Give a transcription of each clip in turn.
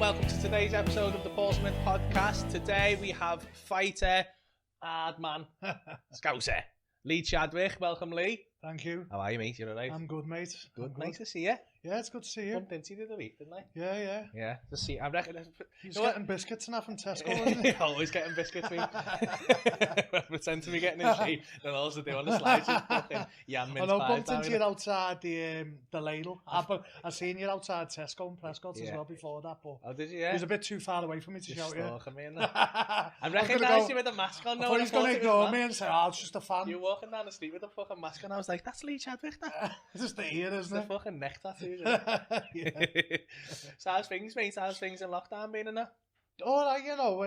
welcome to today's episode of the Paul Smith Podcast. Today we have fighter, hard man, Scouser, Lee Chadwick. Welcome, Lee. Thank you. How are you, mate? You alright? I'm good, mate. Good. Nice to see you. Yeah, it's good to see you. Bumped into you the other week, didn't I? Yeah. Yeah, to see. I reckon. He's getting biscuits and that from Tesco, isn't he? Always getting biscuits, mate. Pretend to be getting in shape, and all they do on the slides is fucking yam mince pies. I bumped into you outside the ladle. I seen you outside Tesco and Prescott's as well before that, but oh, did you? Yeah. He was a bit too far away from me to shout you. I recognised you with a mask on. I thought he was going to ignore me and say, "Oh, it's just a fan." You're walking down the street with a fucking mask on. I was like, "That's Lee Chadwick." That. It's just the ear, isn't it? The fucking neck tattoo. Yeah. So how's things, mate? How's things in lockdown been in that? Oh, you know,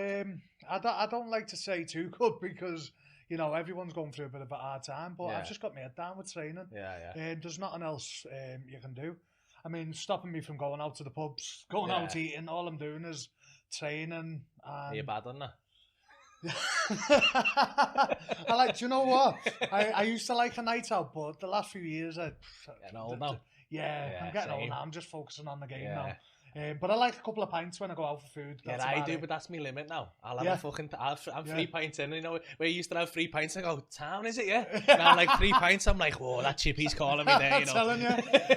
I don't like to say too good because, you know, everyone's going through a bit of a hard time, but I've just got my head down with training. Yeah. There's nothing else you can do. I mean, stopping me from going out to the pubs, going out eating, all I'm doing is training. And... Are you bad on that? Do you know what? I used to like a night out, but the last few years, getting old now. I'm getting old now. I'm just focusing on the game now. But I like a couple of pints when I go out for food. That's I do, but that's my limit now. I'll have a fucking... I'm 3 pints in, you know, where you used to have 3 pints, I go, town, is it, yeah? And I'm like 3 pints, I'm like, whoa, that chippy's calling me there, you know. I'm telling you,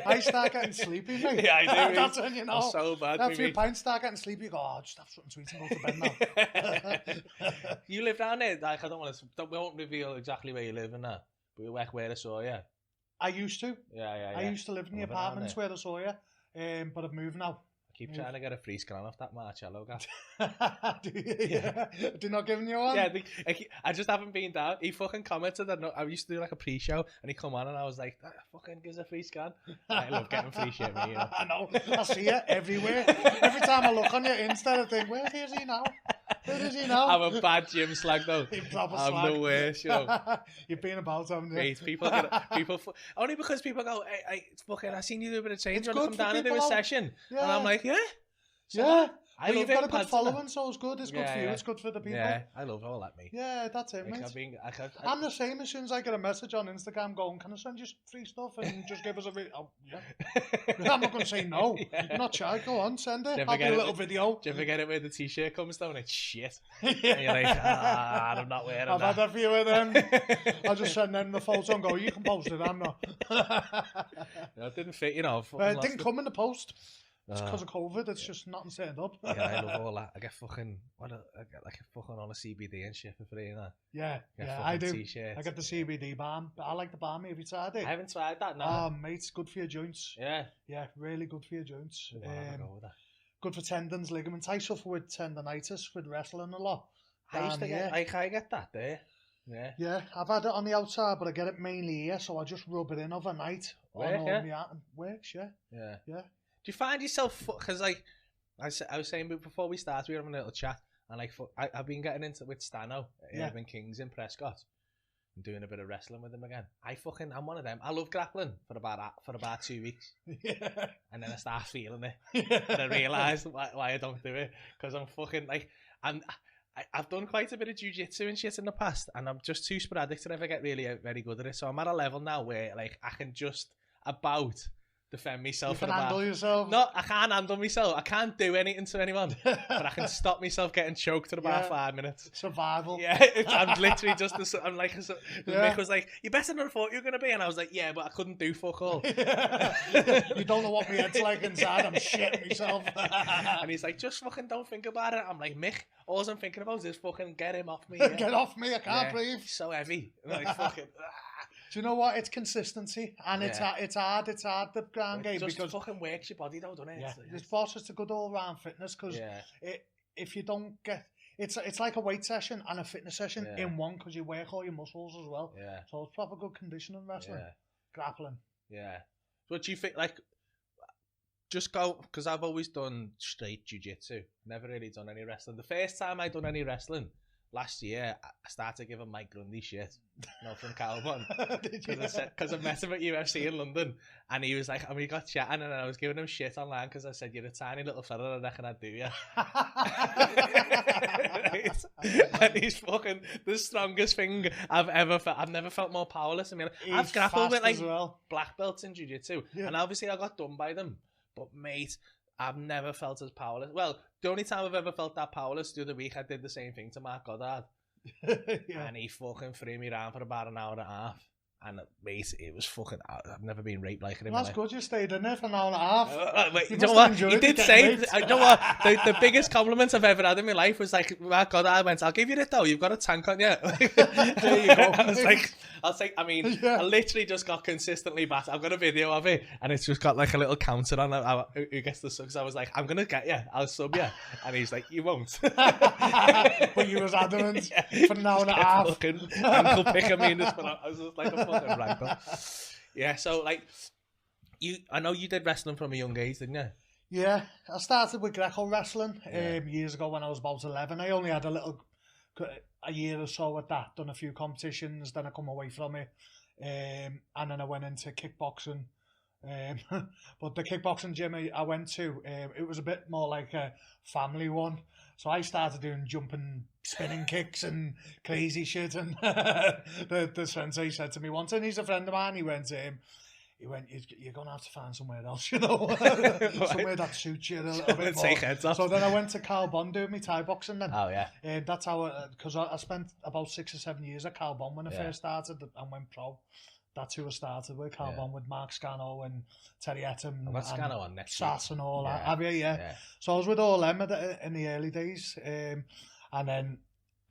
I start getting sleepy, mate. Yeah, I do. That's when, you know. I'm so bad, that 3 pints start getting sleepy, you go, oh, just have something sweet and go to bed now. You live down there? Like, I don't want to... We won't reveal exactly where you live in that. But where I saw you. I used to. Yeah. I used to live in the apartments where I saw you, but I've moved now. I keep trying to get a free scan off that Marcello guy. Do you? Yeah. They're not giving you one? Yeah, I just haven't been down. He fucking commented that I used to do like a pre-show and he come on and I was like, fucking gives a free scan. I love getting free shit, me, you know. I know. I see it everywhere. Every time I look on your Insta, I think, where is he now? Where is he now? I'm a bad gym slag though. I'm the worst, you know. You've been about, haven't you? Mate, people only because people go, hey, fucking, I seen you do a bit of change. You want to come down and do a session? Yeah. And I'm like, yeah. So you've got a good following, so it's good. It's good for you. It's good for the people. Yeah, I love all that, mate. Yeah, that's it, mate. I'm the same. As soon as I get a message on Instagram going, can I send you some free stuff and just give us a video? Oh, yeah. I'm not going to say no. You're not shy. Go on, send it. I'll do a little video. Do you ever get it where the t-shirt comes down? It's shit. And you're like, I'm not wearing that. I've had a few of them. I'll just send them the photo and go, you can post it. I'm not. No, it didn't fit, you know. It didn't come in the post. It's because of COVID. It's just nothing turned up. Yeah, I love all that. I get fucking on a CBD and shit for free, you know. Yeah, I do. T-shirts. I get the CBD balm. I like the balm. Have you tried it? I haven't tried that. No. Oh, mate, it's good for your joints. Yeah, really good for your joints. I'll have a go with that. Good for tendons, ligaments. I suffer with tendonitis with wrestling a lot. I used to get. I get that there. Yeah, I've had it on the outside, but I get it mainly here, so I just rub it in overnight. Works, yeah. Do you find yourself, because like I was saying before we started, we were having a little chat, and like I've been getting into with Stano, Urban Kings in Prescott, and doing a bit of wrestling with him again. I'm one of them. I love grappling for about 2 weeks, and then I start feeling it, and I realise why I don't do it, because I'm fucking like I've done quite a bit of jiu-jitsu and shit in the past, and I'm just too sporadic to ever get really very good at it. So I'm at a level now where like I can just about defend myself. You can handle yourself? No, I can't handle myself. I can't do anything to anyone, but I can stop myself getting choked in about 5 minutes. Survival. Yeah, I'm literally just I'm like, Mick was like, you better than I thought you were going to be, and I was like, yeah, but I couldn't do fuck all. You don't know what my head's like inside. I'm shitting myself. And he's like, just fucking don't think about it. I'm like, Mick, all I'm thinking about is fucking get him off me. Yeah. Get off me, I can't breathe. He's so heavy. I'm like, fucking... Do you know what? It's consistency, and it's hard. It's hard, the ground game, just because fucking works your body, though, doesn't it? Yeah, it's forces to good all round fitness, because if you don't get, it's like a weight session and a fitness session in one, because you work all your muscles as well. Yeah. So it's proper good conditioning wrestling, grappling. Yeah. So what do you think? Like, just go, because I've always done straight jiu-jitsu, never really done any wrestling. The first time I done any wrestling last year, I started giving Mike Grundy shit, from Calvin, because I met him at UFC in London, and he was like, and we got chatting, and I was giving him shit online because I said, you're a tiny little fella, I reckon I'd do you. And he's fucking the strongest thing I've ever felt. I've never felt more powerless. I mean, I've grappled with like black belts in jiu-jitsu, and obviously I got done by them, but mate, I've never felt as powerless. Well, the only time I've ever felt that powerless, the other week I did the same thing to Mark Goddard. And he fucking threw me around for about an hour and a half. And mate, it was fucking... I've never been raped like it in my life. That's good, you stayed in there for an hour and a half. Wait, you know what? He did say... You know what? The biggest compliment I've ever had in my life was like, Mark Goddard went, I'll give you it though, you've got a tank on you. There you go. I mean, I literally just got consistently battered. I've got a video of it, and it's just got like a little counter on who gets the subs. I was like, I'm going to get you, I'll sub you. And he's like, you won't. But you was adamant for an hour and a half. Fucking ankle picking me in this one. I was just like a fucking rankle. Yeah, so like, I know you did wrestling from a young age, didn't you? Yeah, I started with Greco wrestling years ago when I was about 11. I only had a year or so at that, done a few competitions, then I come away from it, and then I went into kickboxing. But the kickboxing gym I went to, it was a bit more like a family one. So I started doing jumping, spinning kicks and crazy shit. And the sensei said to me once, and he's a friend of mine, he went, you're going to have to find somewhere else, you know, somewhere that suits you a little bit more. So then I went to Carl Bond doing my Thai boxing then. Oh, yeah. That's how, because I spent about 6 or 7 years at Carl Bond when I first started and went pro. That's who I started with, Carl Bond, with Mark Scano and Terry Etam and Scano on next Sass and all that. Have you? Yeah. So I was with all them in the early days. And then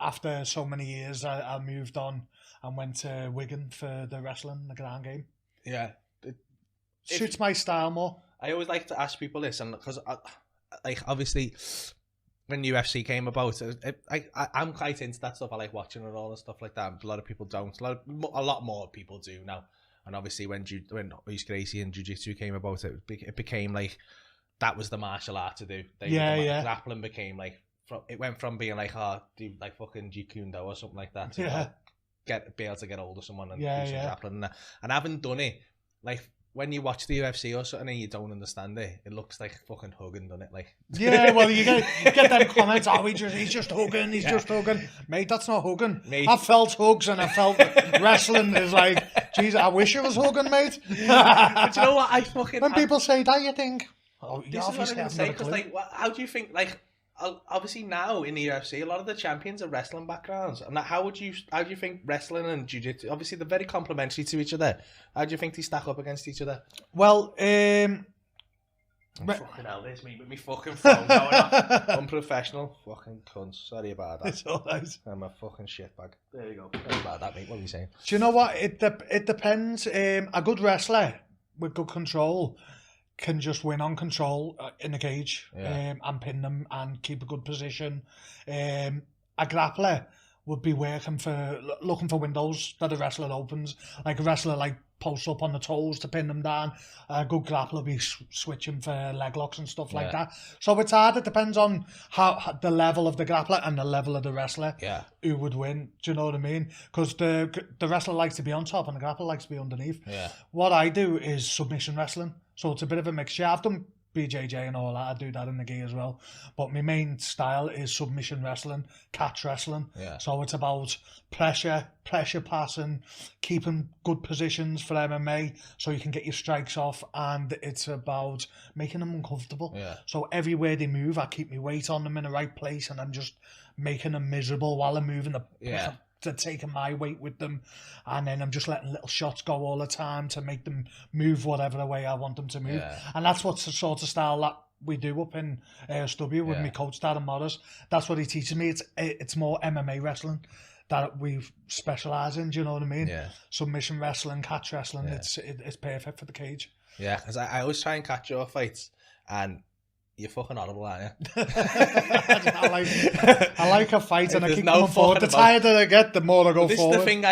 after so many years, I moved on and went to Wigan for the wrestling, the ground game. Yeah. Suits my style more. I always like to ask people this, and because like obviously when UFC came about, I'm quite into that stuff. I like watching it all and stuff like that. A lot of people don't. A lot more people do now. And obviously when East Gracie and Jiu-Jitsu came about, it became like that was the martial art to do. Grappling became like it went from being like do like fucking Jeet Kune Do or something like that to be able to get hold of someone and do some grappling and that. And I haven't done it like. When you watch the UFC or something and you don't understand it, it looks like fucking hugging, doesn't it? Like, yeah, well, you get them comments, he's just hugging, just hugging. Mate, that's not hugging. Mate. I felt hugs and I felt wrestling is like, geez, I wish it was hugging, mate. But you know what? When people say that, you think, this is what I'm going to say, because like, how do you think, like, obviously now in the UFC, a lot of the champions are wrestling backgrounds. And how do you think wrestling and jiu-jitsu, obviously they're very complementary to each other. How do you think they stack up against each other? Well, fucking hell, there's me with me fucking phone going off. Unprofessional fucking cunts. Sorry about that. It's alright. I'm a fucking shitbag. There you go. Sorry about that, mate. What are you saying? Do you know what? It depends. A good wrestler with good control can just win on control in the cage and pin them and keep a good position. A grappler would be looking for windows that a wrestler opens. Like a wrestler posts up on the toes to pin them down. A good grappler will be switching for leg locks and stuff like that. So it's hard. It depends on how the level of the grappler and the level of the wrestler who would win. Do you know what I mean? Because the wrestler likes to be on top and the grappler likes to be underneath. Yeah. What I do is submission wrestling. So it's a bit of a mixture. I've done BJJ and all that. I do that in the gi as well. But my main style is submission wrestling, catch wrestling. Yeah. So it's about pressure passing, keeping good positions for MMA so you can get your strikes off. And it's about making them uncomfortable. Yeah. So everywhere they move, I keep my weight on them in the right place and I'm just making them miserable while I'm moving to taking my weight with them, and then I'm just letting little shots go all the time to make them move whatever way I want them to move. And that's what's the sort of style that we do up in ASW with my coach Darren Morris. That's what he teaches me. It's more MMA wrestling that we specialise in. Do you know what I mean? Yeah. Submission wrestling, catch wrestling. Yeah. It's perfect for the cage. Yeah, because I always try and catch your fights, and you're fucking horrible, aren't you? I like a fight and I keep going forward. The tighter I get, the more I go forward. This is the thing.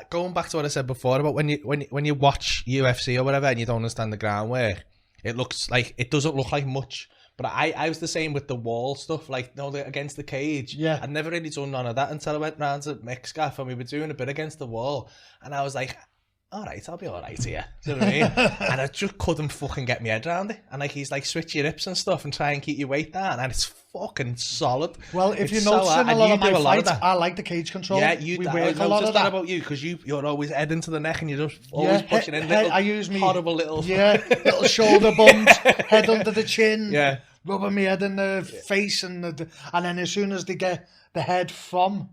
Going back to what I said before about when you watch UFC or whatever and you don't understand the groundwork, it doesn't look like much. But I was the same with the wall stuff, against the cage. Yeah. I'd never really done none of that until I went round to Mexcaf and we were doing a bit against the wall, and I was like, all right, I'll be all right here. Do you know what I mean? And I just couldn't fucking get my head around it. And like, he's like, switch your hips and stuff and try and keep your weight down. And it's fucking solid. Well, if you're noticing a lot of my fights, I like the cage control. Yeah, you work a lot of that about you, because you're always head into the neck and you're just always pushing in little, I use me horrible little... Yeah, little shoulder bumps, head under the chin, yeah, rubbing my head in the face, and then as soon as they get the head from...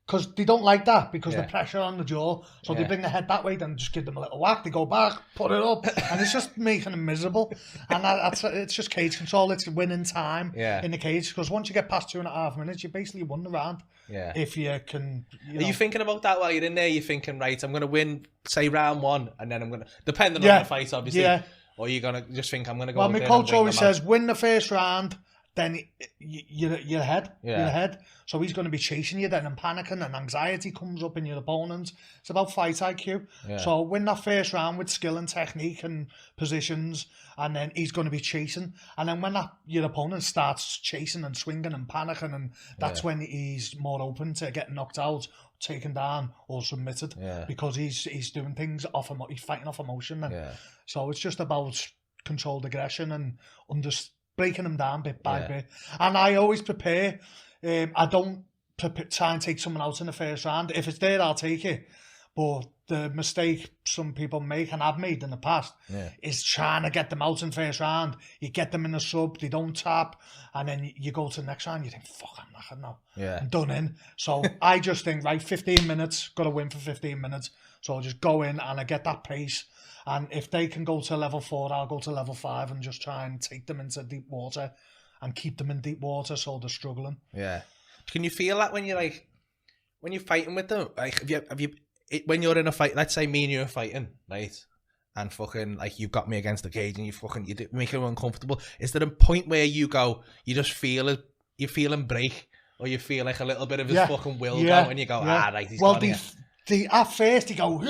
Because they don't like that, because the pressure on the jaw. So they bring the head that way, then just give them a little whack. They go back, put it up, and it's just making them miserable. And it's just cage control. It's winning time in the cage. Because once you get past 2.5 minutes, you basically won the round. Yeah. If you can. Are you thinking about that while you're in there? You're thinking, right, I'm going to win, say, round 1, and then I'm going to, depending on the fight, obviously. Yeah. Or you're going to just think, I'm going to go. Well, my coach always says, win the first round. Then you're ahead. You're ahead. So he's going to be chasing you then, and panicking, and anxiety comes up in your opponent. It's about fight IQ. Yeah. So win that first round with skill and technique and positions, and then he's going to be chasing. And then when your opponent starts chasing and swinging and panicking, and that's when he's more open to getting knocked out, taken down, or submitted, because he's doing things he's fighting off emotion. And so it's just about controlled aggression and breaking them down bit by bit. And I always prepare. I don't try and take someone out in the first round. If it's there, I'll take it. But the mistake some people make, and I've made in the past, is trying to get them out in the first round. You get them in a sub, they don't tap, and then you go to the next round, you think, fuck, I'm knackered now. Yeah. I'm done in. So I just think, right, 15 minutes, got to win for 15 minutes. So I'll just go in and I get that pace. And if they can go to level 4, I'll go to level 5 and just try and take them into deep water and keep them in deep water so they're struggling. Yeah. Can you feel that when you're fighting with them? Like, when you're in a fight, let's say me and you are fighting, right? And fucking, like, you've got me against the cage and you make it uncomfortable. Is there a point where you just feel it, you feel him break, or you feel like a little bit of his fucking will go, and you go, right, he's gone here. At first, he go,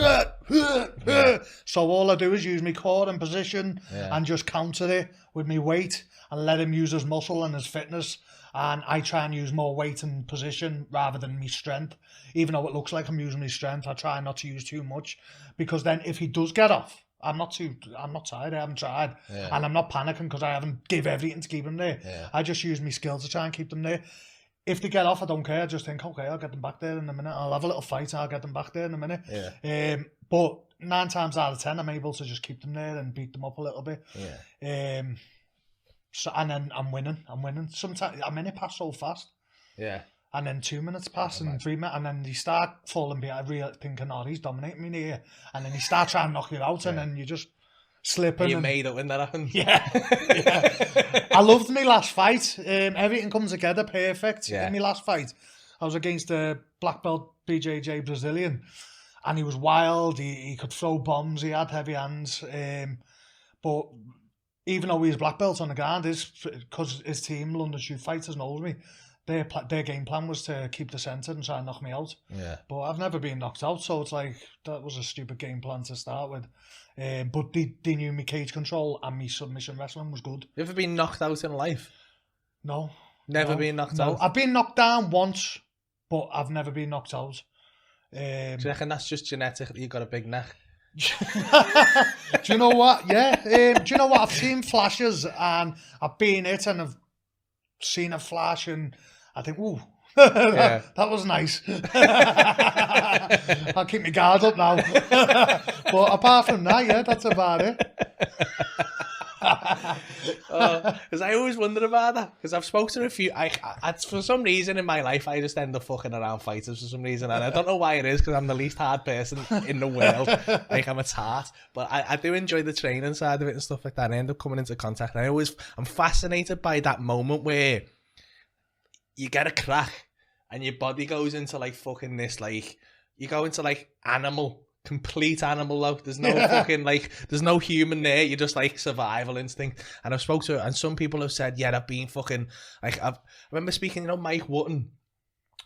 so all I do is use my core and position and just counter it with my weight and let him use his muscle and his fitness. And I try and use more weight and position rather than my strength. Even though it looks like I'm using my strength, I try not to use too much, because then if he does get off, I'm not tired, I haven't tried. And I'm not panicking because I haven't give everything to keep him there. I just use my skills to try and keep them there. If they get off, I don't care. I just think, okay, I'll get them back there in a minute. I'll have a little fight. I'll get them back there in a minute. But 9 times out of 10, I'm able to just keep them there and beat them up a little bit. So, and then I'm winning. Sometimes a minute pass so fast. Yeah. And then 2 minutes pass and 3 minutes, and then you start falling behind, thinking, oh, he's dominating me here. And then you start trying to knock you out, and then you just slipping. You made it when that happened. Yeah. I loved my last fight. Everything comes together perfect in my last fight. I was against a black belt BJJ Brazilian, and he was wild. He could throw bombs. He had heavy hands. But even though he was black belt on the ground, because his team, London Shoot Fighters, knows me. Their game plan was to keep the centre and try and knock me out. Yeah. But I've never been knocked out, so it's like, that was a stupid game plan to start with. But they knew me cage control and me submission wrestling was good. You ever been knocked out in life? No. Never been knocked out? I've been knocked down once, but I've never been knocked out. Do you reckon that's just genetic, that you got a big neck? Do you know what? Yeah. Do you know what? I've seen flashes and I've been it and I've seen a flash and I think, ooh, that was nice. I'll keep my guard up now. But apart from that, that's about it. Because I always wonder about that. Because I've spoken to a few. For some reason in my life, I just end up fucking around fighters for some reason, and I don't know why it is. Because I'm the least hard person in the world. Like, I'm a tart, but I do enjoy the training side of it and stuff like that. I end up coming into contact, and I'm fascinated by that moment where you get a crack and your body goes into like fucking this, like, you go into like complete animal like. There's no fucking, like, there's no human there. You're just like survival instinct. And I've spoke to, and some people have said, yeah, I've been fucking, like, I remember speaking, Mike Wotton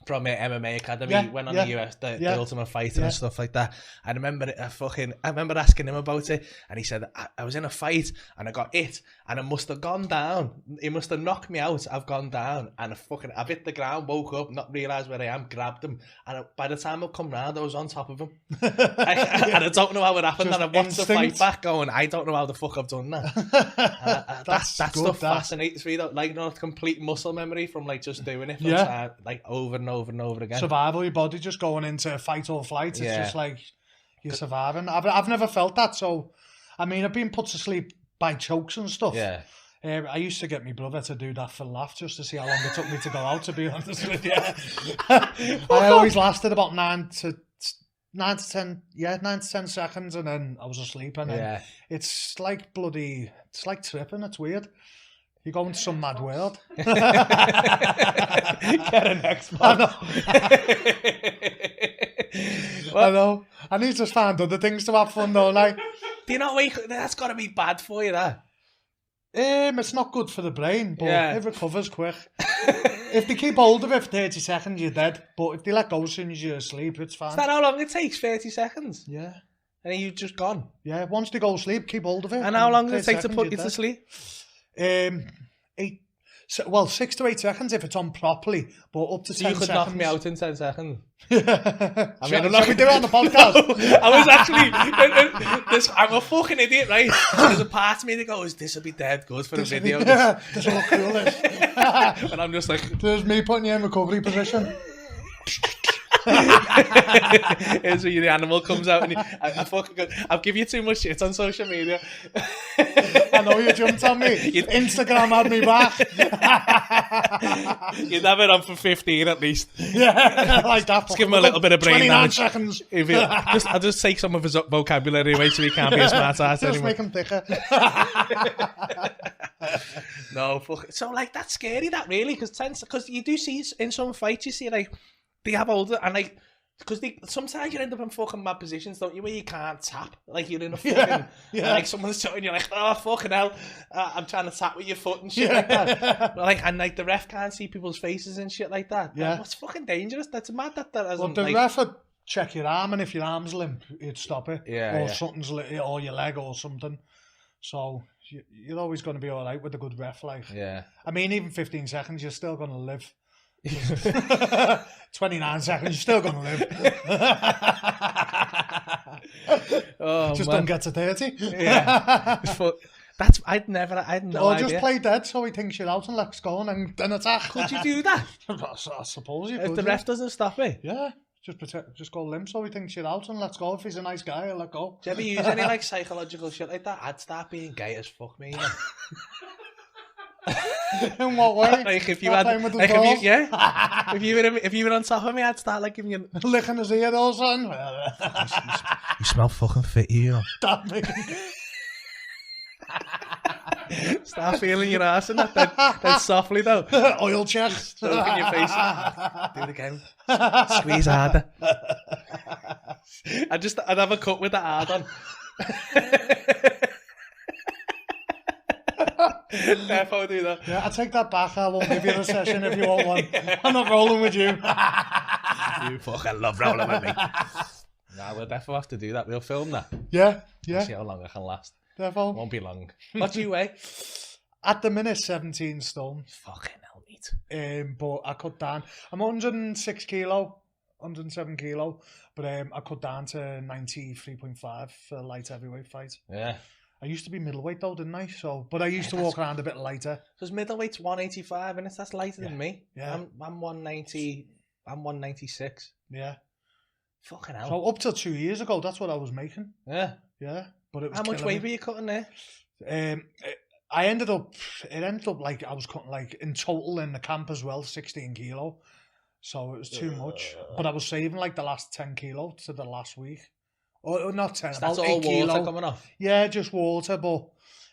from MMA Academy, went on the Ultimate Fighter and stuff like that. I remember asking him about it, and he said, I was in a fight and I got hit and I must have gone down. He must have knocked me out. I've gone down and I've hit the ground, woke up, not realised where I am, grabbed him, and by the time I've come round, I was on top of him. And I don't know how it happened. Just and I watched the fight back going, I don't know how the fuck I've done that. That stuff fascinates me, though. Like, not complete muscle memory from like just doing it from time, like over and over and over again. Survival, your body just going into fight or flight. It's just like you're surviving. I've never felt that. So, I mean, I've been put to sleep by chokes and stuff. Yeah. I used to get my brother to do that for laugh just to see how long it took me to go out, to be honest with you. I always lasted about 9 to 10 seconds, and then I was asleep. And then it's like tripping. It's weird. You go into some mad world. Get an Xbox. I know. I need to find other things to have fun though. Like, do you not wake? That's got to be bad for you, that. It's not good for the brain, but it recovers quick. If they keep hold of it for 30 seconds, you're dead. But if they let go as soon as you're asleep, it's fine. Is that how long it takes? 30 seconds? Yeah. And then you've just gone? Yeah, once they go to sleep, keep hold of it. And how long does it take to put you to sleep? 6 to 8 seconds if it's on properly, but up to 10 seconds. You could knock me out in 10 seconds. I mean, I'm not going to do it on the podcast. No, I was actually, I'm a fucking idiot, right? There's a part of me that goes, this will be dead good for a video. This will look cool. And I'm just like... There's me putting you in recovery position. Here's where the animal comes out, and I'll give you too much shit on social media. I know you jumped on me. Instagram had me back. You'd have it on for 15 at least. Yeah, like that. Just give him a little bit of brain 29 damage. Seconds. I'll just take some of his vocabulary away so he can't be a smart ass anymore. Just make him thicker. No, fuck. So like that's scary, that really, because you do see in some fights, you see like they have older and like. Because sometimes you end up in fucking mad positions, don't you, where you can't tap. Like, you're in a fucking... And like, someone's shouting, you're like, oh, fucking hell, I'm trying to tap with your foot and shit like that. And, like, the ref can't see people's faces and shit like that. Yeah. That's fucking dangerous. That's mad that hasn't... Well, the ref would check your arm, and if your arm's limp, he'd stop it. Or something's... Or your leg or something. So, you're always going to be all right with a good ref, like. Yeah. I mean, even 15 seconds, you're still going to live. 29 seconds, you're still gonna live. Just don't get to 30. Yeah. That's I'd no idea. Or just play dead so he thinks you're out and let's go and then attack. Could you do that? I suppose you could. If the ref doesn't stop it. Yeah. Just go limp so he thinks you're out and let's go. If he's a nice guy, I'll let go. Do you ever use any like psychological shit like that? I'd start being gay as fuck, me. In what way? Like if you had, like if you were on top of me, I'd start like giving you licking his ear or something. You smell fucking fit, you know. Stop making. Start feeling your ass and that then softly though. Oil check. Stroke in your face. Do it again. Squeeze harder. I'd have a cut with the hard on. Therefore, do that. Yeah, I take that back. I won't give you the session if you want one. I'm not rolling with you. You fucking love rolling with me. Nah, we'll definitely have to do that. We'll film that. Yeah. See how long I can last. Definitely. Won't be long. What do you weigh? At the minute, 17 stone. Fucking hell, mate. But I cut down. I'm 106 kilo, 107 kilo, but I cut down to 93.5 for a light heavyweight fight. Yeah. I used to be middleweight though, didn't I? But I used to walk around a bit lighter. Because middleweight's 185, and that's lighter than me. Yeah. I'm 190. I'm 196. Yeah. Fucking hell. So up till 2 years ago, that's what I was making. Yeah. Yeah. But it was how much weight were you cutting there? It ended up like I was cutting like in total in the camp as well, 16 kilo. So it was too much. But I was saving like the last 10 kilo to the last week. Oh, not 10. So that's all water kilo. Coming off? Yeah, just water. But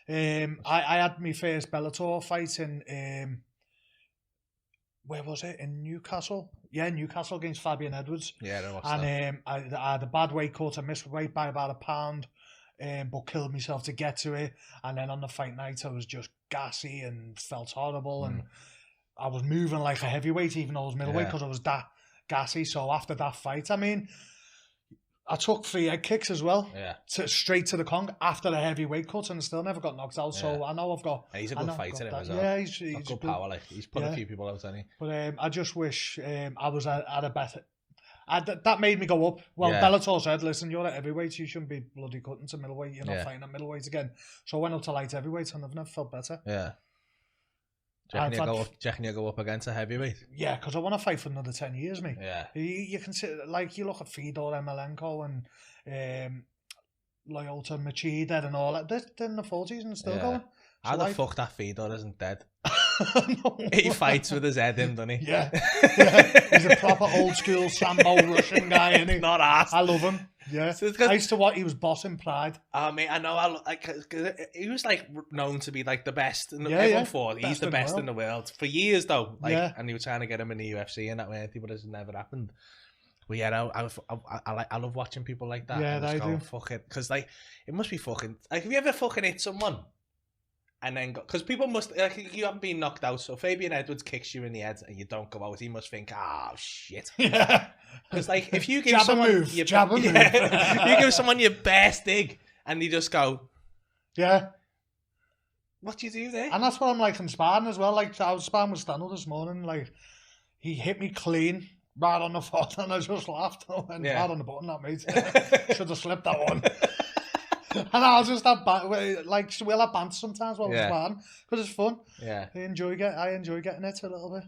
I had my first Bellator fight in, where was it? In Newcastle? Yeah, Newcastle against Fabian Edwards. Yeah, I watched that. I had a bad weight cut. I missed weight by about a pound, but killed myself to get to it. And then on the fight night, I was just gassy and felt horrible. And I was moving like a heavyweight, even though I was middleweight, because I was that gassy. So after that fight, I mean, I took 3 head kicks as well. Yeah. Straight to the Kong after the heavy weight cut and still never got knocked out. So I know I've got... Yeah, he's a good fighter as well. Yeah, he's good power. Like, he's put a few people out, hasn't he? But I just wish I was at a better... that made me go up. Well, Bellator said, listen, you're at heavyweight, you shouldn't be bloody cutting to middleweight. You're not fighting at middleweight again. So I went up to light heavyweight and I've never felt better. Yeah. Do you reckon you go up against a heavyweight? Yeah, because I want to fight for another 10 years, mate. Yeah. You consider, like, you look at Fedor Emelianenko and Lyoto Machida and all that. They're in the 40s and still going. So how the fuck that Fedor isn't dead? No. He fights with his head in, doesn't he? Yeah. He's a proper old school Sambo Russian guy, isn't he? Not ass. I love him. Yeah. I used to watch, he was boss in Pride. Mate, I know. He was like known to be like the best. And everyone thought he's the best in the world for years, though. Like, and they were trying to get him in the UFC and that way, but it's never happened. But yeah, no, I love watching people like that. Yeah, I do. Fuck it, because like it must be fucking like. Have you ever fucking hit someone? And then, because people must, like, you haven't been knocked out, so Fabian Edwards kicks you in the head and you don't go out, he must think, shit. Yeah. Because, like, if you give someone... you give someone your best dig and they just go... Yeah. What do you do there? And that's what I'm like in sparring as well. Like, I was sparring with Stano this morning, like, he hit me clean, right on the foot, and I just laughed. I went hard on the button, that mate. Should have slipped that one. And I'll just have like we'll have banter sometimes while we're sparring because it's fun. Yeah, I enjoy getting it a little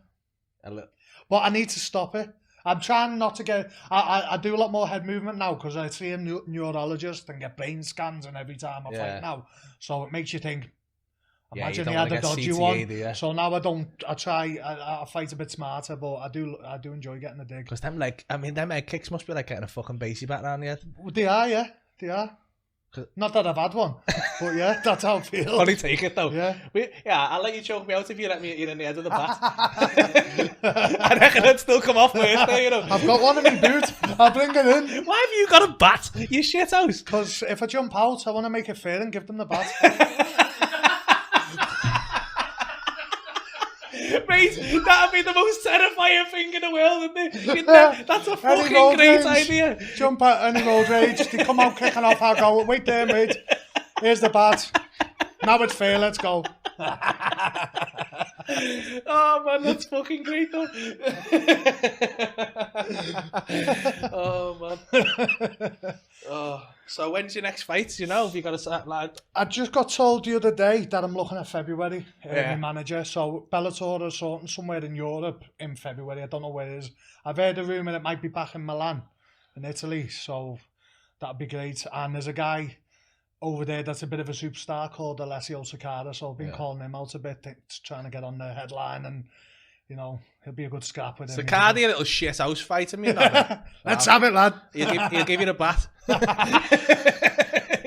bit. But I need to stop it. I'm trying not to get. I do a lot more head movement now because I see a neurologist and get brain scans and every time I fight now. So it makes you think. Imagine he had a dodgy one. So now I don't. I fight a bit smarter, but I do enjoy getting a dig. Because them head kicks must be like getting a fucking basey back around the head. They are, yeah, they are. Not that I've had one, but yeah, that's how it feels. Only take it though. Yeah, I'll let you choke me out if you let me hit you in the head of the bat. I reckon it'd still come off first though, you know. I've got one in my boot. I'll bring it in. Why have you got a bat? You shit house. Because if I jump out, I want to make it fair and give them the bat. Mate, that'd be the most terrifying thing in the world, isn't it? That's a fucking great idea. Jump out any road rage, they come out kicking off, I'll go, wait there, mate. Here's the bat. Now it's fair, let's go. Oh man, that's fucking great though. Oh man. So when's your next fight? You know, have you got a set, lad? I just got told the other day that I'm looking at February. My manager. So Bellator is sorting somewhere in Europe in February. I don't know where it is. I've heard a rumour it might be back in Milan, in Italy. So that'd be great. And there's a guy over there that's a bit of a superstar called Alessio Sakara. So I've been calling him out a bit, trying to get on the headline, and you know, he'll be a good scrap with him. Sakara, a little shit house fighting me. Let's have it, lad. He'll give you the bat.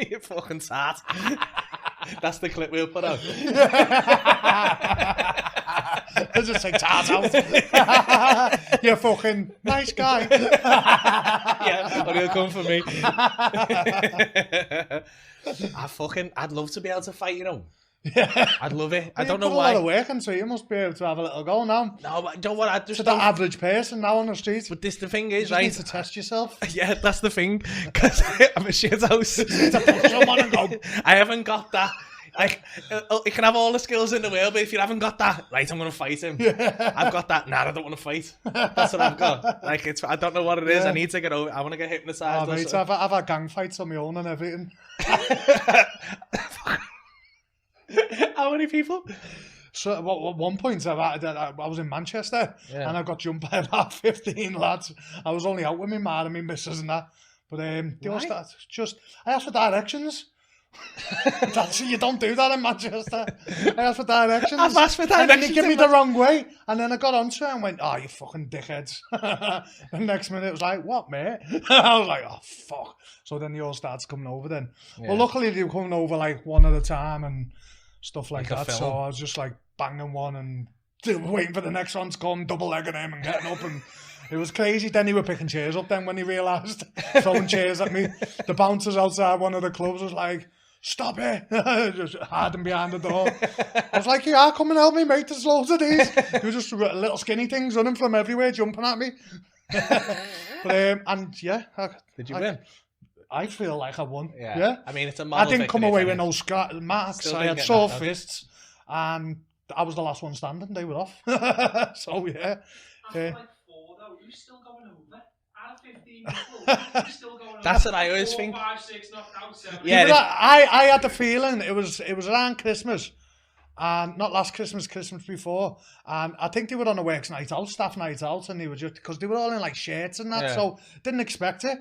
You fucking tart. That's the clip we'll put out. I'll just say tart out. You fucking nice guy. Yeah, or he'll come for me. I'd love to be able to fight, you know. Yeah, I'd love it. I don't know why. A lot of work into it. You must be able to have a little go now. No, but don't what I just. To the average person now on the street. But the thing is, you need to test yourself. Yeah, that's the thing. Because I'm a shit house. You need to push someone and go. I haven't got that. Like, you can have all the skills in the world, but if you haven't got that, right, I'm going to fight him. Yeah. I've got that. Nah, I don't want to fight. That's what I've got. Like, I don't know what it is. I need to get over. I want to get hypnotized. Oh, mate, I've had gang fights on my own and everything. How many people? So at one point, I was in Manchester and I got jumped by about 15 lads. I was only out with my man and my missus and that. But they all started I asked for directions. You don't do that in Manchester. I asked for directions. I've asked for directions. And then they give me the wrong way. And then I got onto it and went, oh, you fucking dickheads. The next minute it was like, what, mate? I was like, oh, fuck. So then they all started coming over then. Yeah. Well, luckily they were coming over like one at a time and stuff like that. So I was just like banging one and waiting for the next one to come, double legging him and getting up, and it was crazy. Then they were picking chairs up then when he realised, throwing chairs at me. The bouncers outside one of the clubs was like, stop it. Just hiding behind the door. I was like, yeah, come and help me, mate. There's loads of these. They were just little skinny things running from everywhere, jumping at me. And yeah. Did you win? I feel like I won. Yeah. I mean, it's a I didn't come away with no marks. I had sore fists, and I was the last one standing. They were off. So yeah. After like 4 though, you're still going over. Out of 15 people, you're still going over. That's what I always 4, think. 5, 6 knocked out, 7. Yeah, I had the feeling it was around Christmas. And not last Christmas before. And I think they were on a works night out, staff night out, and they were just, because they were all in like shirts and that, so didn't expect it.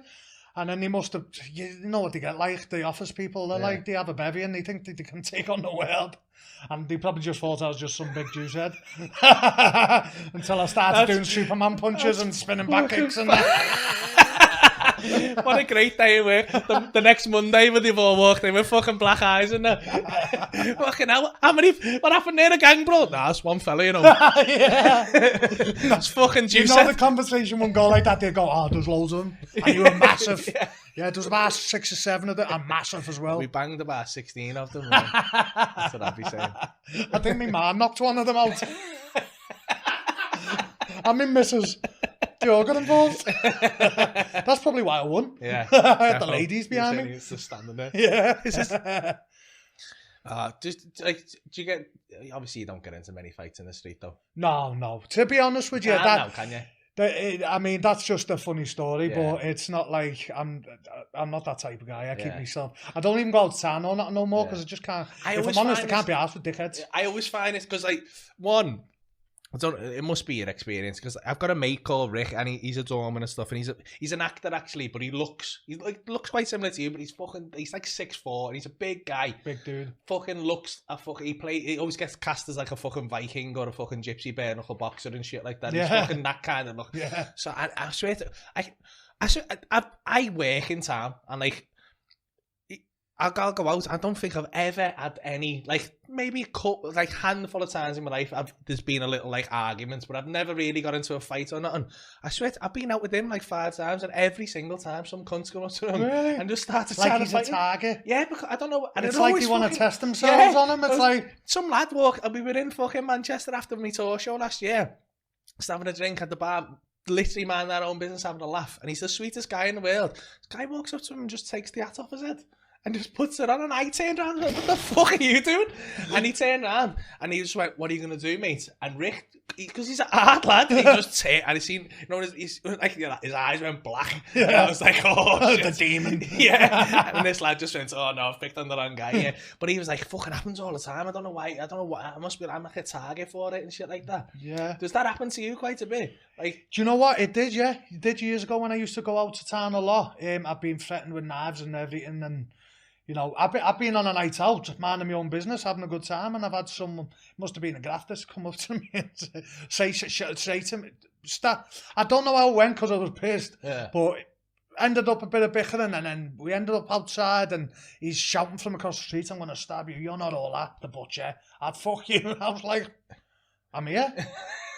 And then they must have, you know what they get like, the office people, they're like, they have a bevy and they think that they can take on the world. And they probably just thought I was just some big Jew head. Until I started doing Superman punches and spinning back kicks and that. What a great day at work. The next Monday when they've all walked in with fucking black eyes and that. Fucking hell, what happened there, a gang bro? Nah, it's one fella, you know. Yeah. That's fucking juicy. You know the conversation wouldn't go like that, they'd go, oh, there's loads of them. And you were massive. Yeah, there's about 6 or 7 of them, and massive as well. We banged about 16 of them. That's what I'd be saying. I think my man knocked one of them out. And my missus. They all got involved. That's probably why I won. Yeah. I had the ladies behind me. Just standing there. Yeah. Just like, do you get? Obviously, you don't get into many fights in the street, though. No. To be honest with you, can you? I mean, that's just a funny story, but it's not like I'm not that type of guy. I keep myself. I don't even go out to town no more because I just can't. If I'm honest, I can't be arsed with dickheads. I always find it because, like, one. It must be your experience because I've got a mate called Rick and he's a doorman and stuff, and he's an actor actually, but he looks quite similar to you, but he's like 6'4" and he's a big guy, big dude. Fucking looks he always gets cast as like a fucking Viking or a fucking gypsy bare knuckle boxer and shit like that. He's fucking that kind of look. Yeah. So I swear to I work in town and like. I'll go out. I don't think I've ever had any, like, maybe a handful of times in my life there's been a little, like, arguments, but I've never really got into a fight or nothing. I swear, I've been out with him, like, 5 times, and every single time some cunt's come up to him and just started like he's a target. Yeah, because I don't know. And it's like they want to test themselves on him. It's like... Some lad we were in fucking Manchester after my tour show last year. Just having a drink at the bar, literally minding our own business, having a laugh. And he's the sweetest guy in the world. This guy walks up to him and just takes the hat off his head. And just puts it on, and I turned around and was like, what the fuck are you doing? And he turned around and he just went, what are you going to do, mate? And Rick, because he's a hard lad, he just turned, and he seen, you know, his eyes went black. Yeah. And I was like, oh, shit. The demon. Yeah. And this lad just went, oh no, I've picked on the wrong guy. Yeah. But he was like, fucking happens all the time. I don't know why. I'm like a target for it and shit like that. Yeah. Does that happen to you quite a bit? Like, do you know what? It did, yeah. It did years ago when I used to go out to town a lot. I've been threatened with knives and everything, and you know, I've been on a night out, minding my own business, having a good time, and I've had someone, must have been a grafter, come up to me and say to me, I don't know how it went because I was pissed, but ended up a bit of bickering, and then we ended up outside, and he's shouting from across the street, I'm going to stab you, you're not all that, the butcher, I'd fuck you. I was like, I'm here.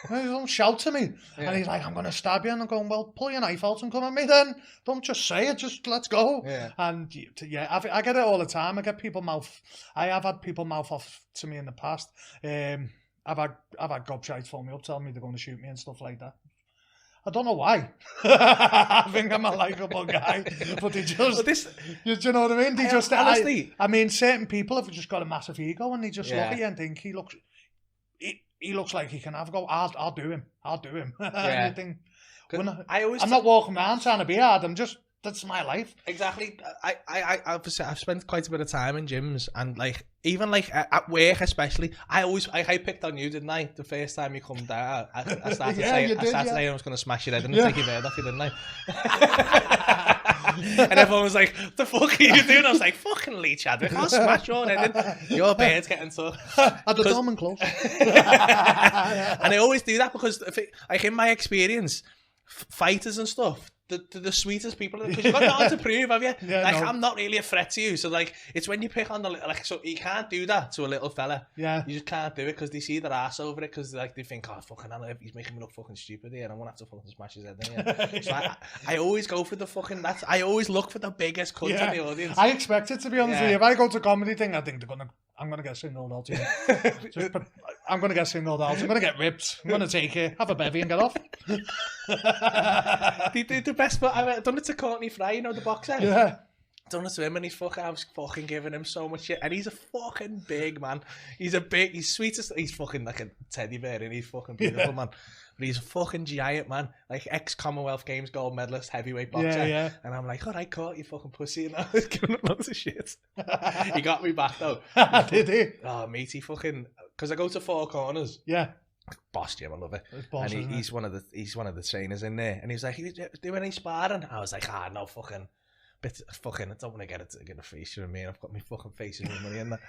Don't shout to me. And he's like, I'm going to stab you. And I'm going, well, pull your knife out and come at me then. Don't just say it, just let's go. Yeah. And I get it all the time. I have had people mouth off to me in the past. I've had gobshites phone me up telling me they're going to shoot me and stuff like that. I don't know why. I think I'm a likeable guy, but they just, you know what I mean? They just, honestly, I mean, certain people have just got a massive ego and they just look at you and think he looks like he can have a go. I'll do him. Yeah. I'm not walking around trying to be hard. That's my life. Exactly. I've spent quite a bit of time in gyms, and like even like at work especially, I picked on you, didn't I? The first time you come down, I started saying I was going to smash your head and take your head off you, didn't I? And everyone was like, what the fuck are you doing? I was like, fucking Lee Chadwick, I'll smash your head. Your beard's getting tough. At the dorm and close. And I always do that because, like in my experience, fighters and stuff, the sweetest people, because you've got nothing to prove, have you? I'm not really a threat to you, so like it's when you pick on the like, so you can't do that to a little fella. Yeah, you just can't do it because they see their ass over it, because like they think, oh fucking hell, he's making me look fucking stupid here, and I'm gonna have to fucking smash his head in. So I always go for the fucking I always look for the biggest cunt in the audience. I expect it, to be honest with you. If I go to a comedy thing, I think they're gonna I'm going to get singled out here. I'm going to get singled out. I'm going to get ripped. I'm going to take it, have a bevy and get off. The best, but I've done it to Courtney Fry, you know, the boxer. Yeah. Done it to him, and I was fucking giving him so much shit, and he's a fucking big man. He's sweetest, he's fucking like a teddy bear, and he's fucking beautiful, man. But he's a fucking giant, man. Like ex-Commonwealth Games gold medalist, heavyweight boxer. Yeah. And I'm like, all right, Court, you fucking pussy. And I was giving him loads of shit. He got me back, though. Did he? Oh, mate, he fucking... Because I go to Four Corners. Yeah. Boss Jim, I love it. Boss, and he's one of the trainers in there. And he was like, you doing any sparring? I was like, no, fucking... I don't want to get a face in me. I've got my fucking face in my money in there.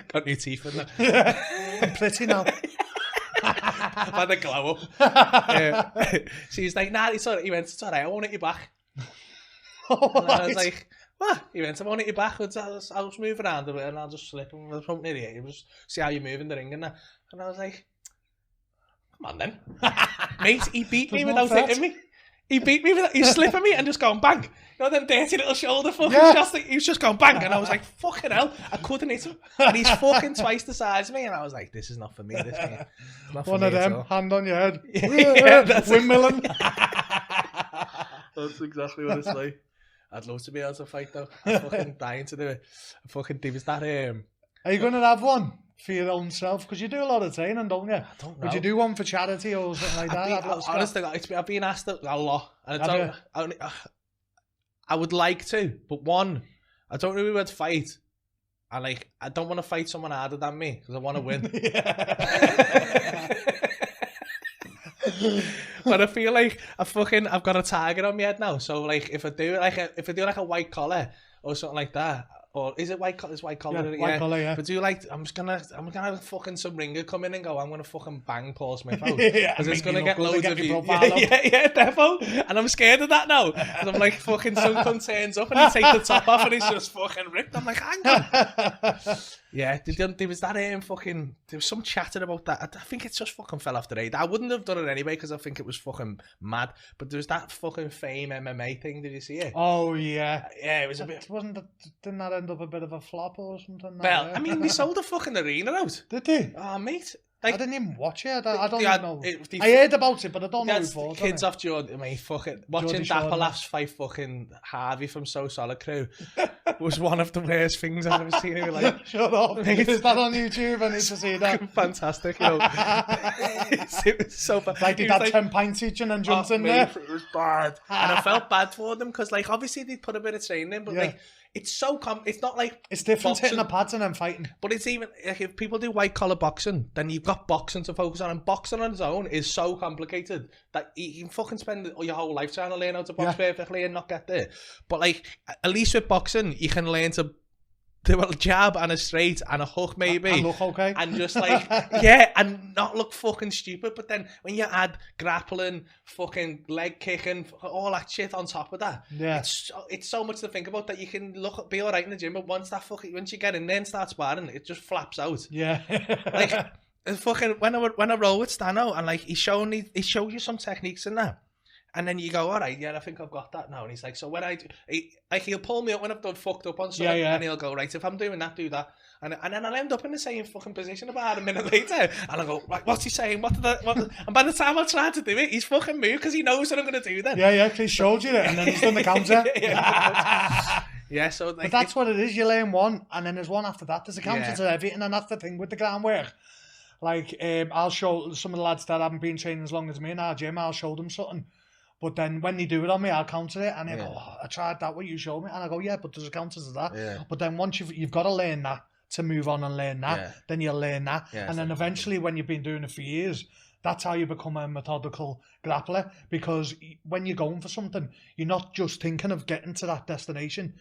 Got new teeth in there. I'm pretty now. I've had a glow up. So he's like, nah, it's all right. He went, it's all right, I won't hit you back. And I was like, what? He went, I won't hit you back. I'll just move around a bit and I'll just slip and there's something idiot. You just see how you move in the ring and that. And I was like, come on then. Mate, he beat me without hitting me. He beat me without, he's slipping me and just going bang. You know them dirty little shoulder fucking shots? He was just going bang. And I was like, fucking hell, I couldn't hit him. And he's fucking twice the size of me. And I was like, this is not for me, this game. One of them, hand on your head. That's windmilling. That's exactly what it's like. I'd love to be able to fight though. I'm fucking dying to do it. Was that Are you going to have one for your own self? Because you do a lot of training, don't you? I don't know. Would you do one for charity or something like that? Honestly, I've been asked a lot. And I would like to, but one, I don't really want to fight. I don't want to fight someone harder than me because I want to win. But I feel like I've got a target on my head now. So like if I do like a white collar or something like that, or is it white collar? It's white collar. Yeah, white collar. Yeah. But I'm gonna have fucking some ringer come in and go, I'm gonna fucking bang Paul Smith out. Yeah, because it's gonna get loads of you. Yeah, defo. And I'm scared of that now. Because I'm like, fucking some cunt turns up and he takes the top off and he's just fucking ripped. I'm like, hang on. Yeah, there was that there was some chatter about that. I think it just fucking fell off the radar. I wouldn't have done it anyway because I think it was fucking mad. But there was that fucking Fame MMA thing. Did you see it? Oh yeah, yeah. It was a bit. Didn't that end up a bit of a flop or something? Well, I mean, they sold the fucking arena out. Did they? Oh, mate. Like, I didn't even watch it. I don't know. I heard about it, but I don't know who kids off Jordan. I mean, fucking watching Dapper Laughs fight fucking Harvey from So Solid Crew was one of the worst things I've ever seen. Like, shut up. Is that on YouTube? I need to see that. Fantastic, you know. It was so bad. Like, he had 10 pints each and then jumps in there. It was bad. And I felt bad for them because, like, obviously they put a bit of training in, but like, it's so it's not like it's different hitting the pads and then fighting. But it's even like if people do white collar boxing, then you've got boxing to focus on, and boxing on its own is so complicated that you can fucking spend your whole life trying to learn how to box perfectly and not get there. But like at least with boxing, you can learn to do a jab and a straight and a hook maybe and look okay and just like and not look fucking stupid. But then when you add grappling, fucking leg kicking, all that shit on top of that, it's so much to think about that you can be all right in the gym, but once you get in there and start sparring, it just flaps out. Like fucking when I roll with Stano and like he shows you some techniques in that. And then you go, all right, I think I've got that now. And he's like, so when he'll pull me up when I've done fucked up on something, and he'll go, right, if I'm doing that, do that. And then I'll end up in the same fucking position about a minute later. And I'll go, right, what's he saying? And by the time I try to do it, he's fucking moved because he knows what I'm going to do then. Yeah, because he showed you it, and then he's done the counter. So like, but that's what it is. You learn one, and then there's one after that. There's a counter to everything, and that's the thing with the groundwork. Like, I'll show some of the lads that haven't been training as long as me in our gym, I'll show them something. But then when they do it on me, I'll counter it, and they go, I tried that, what you showed me. And I go, yeah, but there's a counter to that. Yeah. But then once you've got to learn that to move on and learn that, then you'll learn that. Yeah, and then eventually when you've been doing it for years, that's how you become a methodical grappler. Because when you're going for something, you're not just thinking of getting to that destination.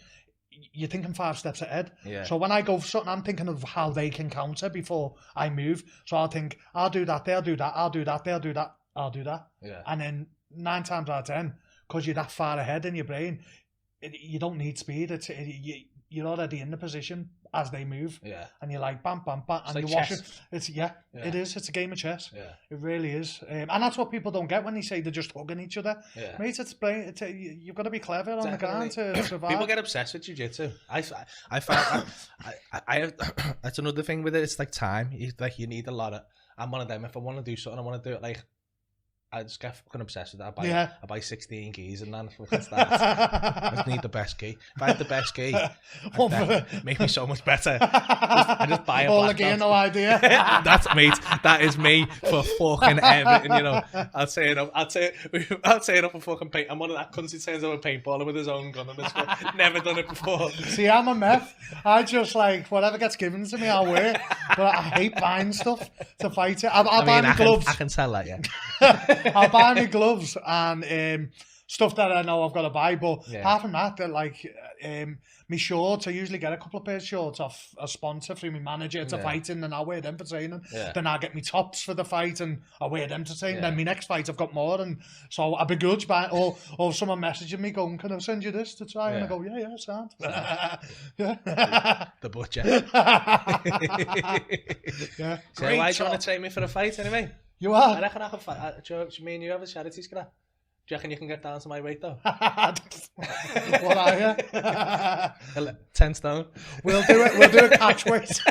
You're thinking 5 steps ahead. Yeah. So when I go for something, I'm thinking of how they can counter before I move. So I'll think, I'll do that, they'll do that, I'll do that, they'll do that, I'll do that. Yeah. And then 9 times out of 10, because you're that far ahead in your brain, you don't need speed. you're already in the position as they move. Yeah. And you're like, bam, bam, bam, and like you watch chess. it. It is. It's a game of chess. Yeah. It really is. And that's what people don't get when they say they're just hugging each other. Yeah. Mate, you've got to be clever on the ground to survive. People get obsessed with jiu-jitsu. I find I have, that's another thing with it. It's like time. You need a lot of. I'm one of them. If I want to do something, I want to do it like. I just get fucking obsessed with that. I buy 16 keys and then fucking starts. I just need the best key. If I had the best key, it'd make me so much better. I just buy a all black again, belt. no idea. That's mate. That is me for fucking everything. You know, I'll say it up. I'll say it up for fucking paint. I'm one of that cunt who turns up a paintballer with his own gun and it's never done it before. See, I'm a meth. I just like whatever gets given to me, I'll wear. But I hate buying stuff to fight it. I'll buy my gloves. I can tell that, yeah. I'll buy me gloves and stuff that I know I've got to buy, but apart from that, they're like me shorts. I usually get a couple of pairs of shorts off a sponsor through my manager to fighting, and I wear them for training. Then I get me tops for the fight, and I wear them to train. Then my next fight, I've got more, and so I begrudge buying. Or someone messaging me going, "Can I send you this to try?" And I go, "Yeah, sound." The butcher. Yeah. So why do you want to train me for a fight anyway? You are. I reckon I can fight. Do me and you have a charity scrap? Do you reckon you can get down to my weight though? What are you? 10 stone. We'll do it. We'll do a catch weight.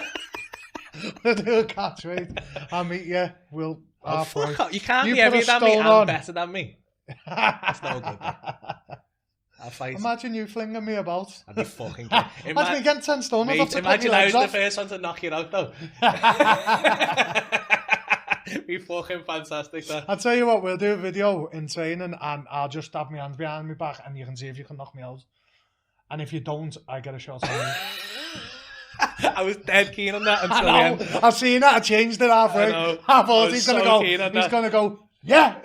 We'll do a catch weight. I'll meet you. We'll. Fuck off. You can't be heavier than me and better than me. That's no good. I'll fight. Imagine you flinging me about. I'd be fucking good. Imagine me getting 10 stone. Mate, imagine I was the first one to knock you out though. Be fucking fantastic. That. I'll tell you what, we'll do a video in training and I'll just have my hands behind my back and you can see if you can knock me out. And if you don't, I get a shot on you. I was dead keen on that until the end. I've seen that. I changed it halfway. I thought he's going to go, yeah.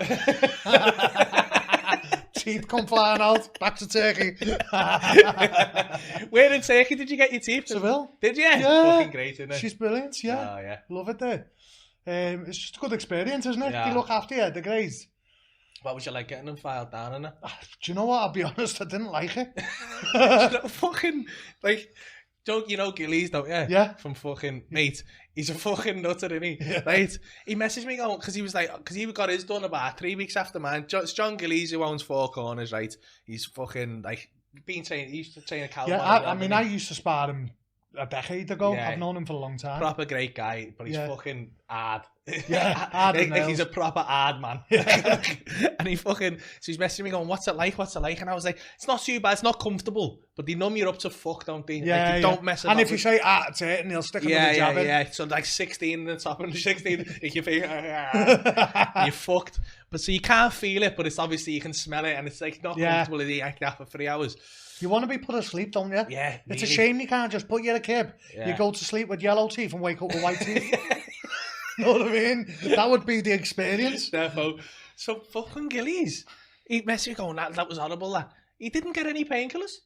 Teeth come flying out. Back to Turkey. Where in Turkey did you get your teeth? Seville. Did you? Yeah. Fucking great, isn't it? She's brilliant, yeah. Oh, yeah. Love it there. It's just a good experience, isn't it? Yeah. They look after you, they're great. What was you like getting them filed down in it? Do you know what? I'll be honest, I didn't like it. Fucking, like, you know Gillies, don't you? Yeah. From fucking, mate, he's a fucking nutter, isn't he? Yeah. Right? He messaged me going, because he was like, because he got his done about 3 weeks after mine. It's John Gillies who owns Four Corners, right? He's fucking, like, he used to train a cow. Yeah, I used to spar him a decade ago. Yeah. I've known him for a long time. Proper great guy, but he's fucking hard. Yeah, hard like he's a proper hard man. And he fucking, so he's messaging me going, what's it like? And I was like, it's not too bad, it's not comfortable, but they numb you up to fuck, don't they? Yeah, like, they don't mess it up. And if you say, it's it, and he'll stick another jab in. Yeah, so like 16 in the top and 16, you feel, you're fucked. But so you can't feel it, but it's obviously, you can smell it, and it's like not comfortable in the act for 3 hours. You want to be put asleep, don't you? Yeah. It's a shame you can't just put you in a crib. Yeah. You go to sleep with yellow teeth and wake up with white teeth. You know what I mean? That would be the experience. Therefore, so fucking Gillies. He messaged me going, that was horrible, that. He didn't get any painkillers.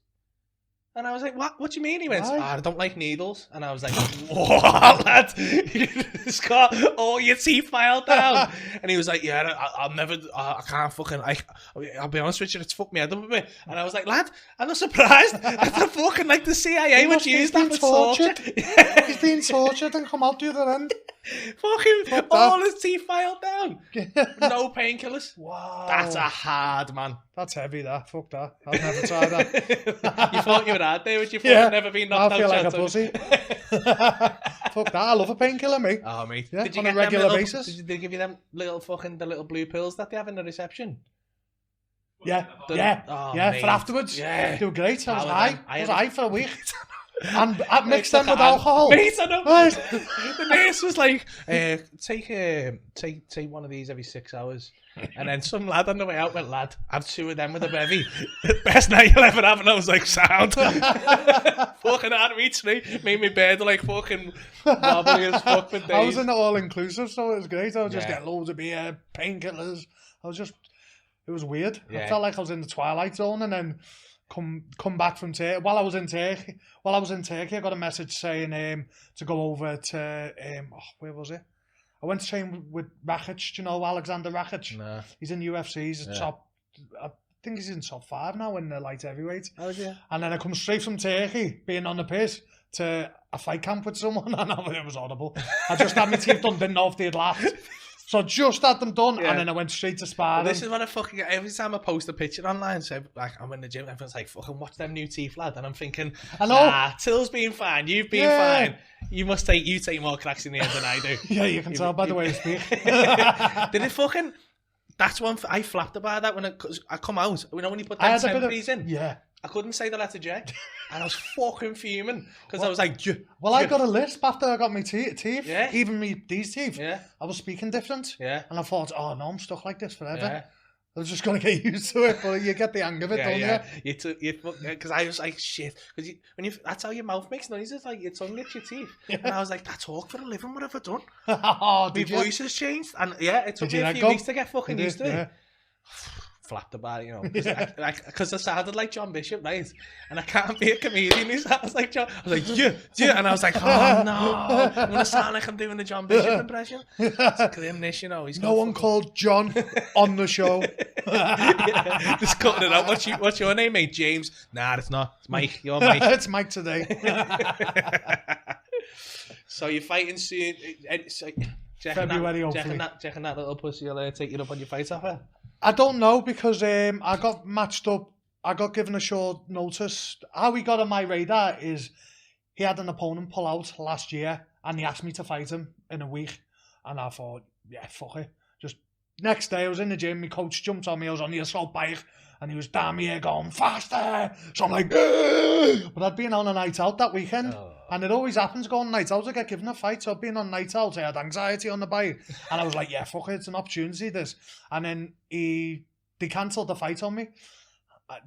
And I was like, what do you mean? He went, I don't like needles. And I was like, what, lad? You just got all your teeth filed down. And he was like, yeah, I'll never, I can't fucking, I'll be honest with you, it's fucked me head up a bit. And I was like, lad, I'm not surprised. I thought fucking like the CIA would use that for torture. He's been tortured and come out the other end. Fucking all his teeth filed down. No painkillers. Wow. That's a hard man. That's heavy, that. Fuck that. I've never tried that. You thought you were hard there, would you? Yeah. Never been knocked out. I feel like a pussy. Fuck that. I love a painkiller, mate. Oh, mate. Yeah, did you on get a regular basis? Did they give you them little fucking, the little blue pills that they have in the reception? Yeah. For afterwards. Yeah. They were great. I was high for a week. And I mixed them with alcohol. Mate, I know. The nurse was like, take one of these every 6 hours. And then some lad on the way out went, lad, have 2 of them with a bevy. Best night you'll ever have. And I was like, sound. Fucking hard reach me. Made me bed like fucking wobbly as fuck for days. I was in the all-inclusive, so it was great. I was just getting loads of beer, painkillers. It was weird. I felt like I was in the Twilight Zone, and then come back from Turkey. While I was in Turkey, I got a message saying to go over to where was it? I went to train with Rakic. Do you know Alexander Rakic? No. He's in UFC. He's a top think he's in top 5 now in the light heavyweight. Oh, yeah. And then I come straight from Turkey, being on the piss, to a fight camp with someone, and it was horrible. I just had my teeth done, didn't know if they'd laughed. So I just had them done, and then I went straight to sparring. Well, this is what I fucking get. Every time I post a picture online, so like I'm in the gym, everyone's like, fucking watch them new teeth, lad. And I'm thinking, nah, Till's been fine, you've been fine. You take more cracks in the end than I do. Yeah, you can tell by the way I speak. Did it fucking... That's one... I flapped about that when I come out. You know when you put them temporaries in? Yeah. I couldn't say the letter J. And I was fucking fuming. Because I was like... Well, I got a lisp after I got my teeth. Yeah. Even these teeth. Yeah. I was speaking different. Yeah. And I thought, oh no, I'm stuck like this forever. Yeah. I was just going to get used to it, but you get the hang of it, don't you? Because I was like, shit. Because that's how your mouth makes noises. It's like your tongue hits your teeth. Yeah. And I was like, I talk for a living. What have I done? My voice has changed. And yeah, it took me a few weeks to get fucking used to it. Flapped about it, you know, because I sounded like John Bishop, right? And I can't be a comedian who sounds like John. I was like, yeah, and I was like, oh no, I'm gonna sound like I'm doing the John Bishop impression. It's grim, this, you know. No one called John on the show. Just cutting it out. What's your name, mate? James? Nah, it's not. It's Mike. You're Mike. It's Mike today. So you're fighting soon. February, hopefully. Checking that little pussy will take you up on your fight offer. I don't know, because I got matched up. I got given a short notice. How he got on my radar is he had an opponent pull out last year, and he asked me to fight him in a week. And I thought, yeah, fuck it. Just next day, I was in the gym. My coach jumped on me. I was on the assault bike, and he was down here going faster. So I'm like, ugh! But I'd been on a night out that weekend. And it always happens going night out, I get given a fight. So I've been on night out, I had anxiety on the bike. And I was like, yeah, fuck it, it's an opportunity, this. And then they cancelled the fight on me.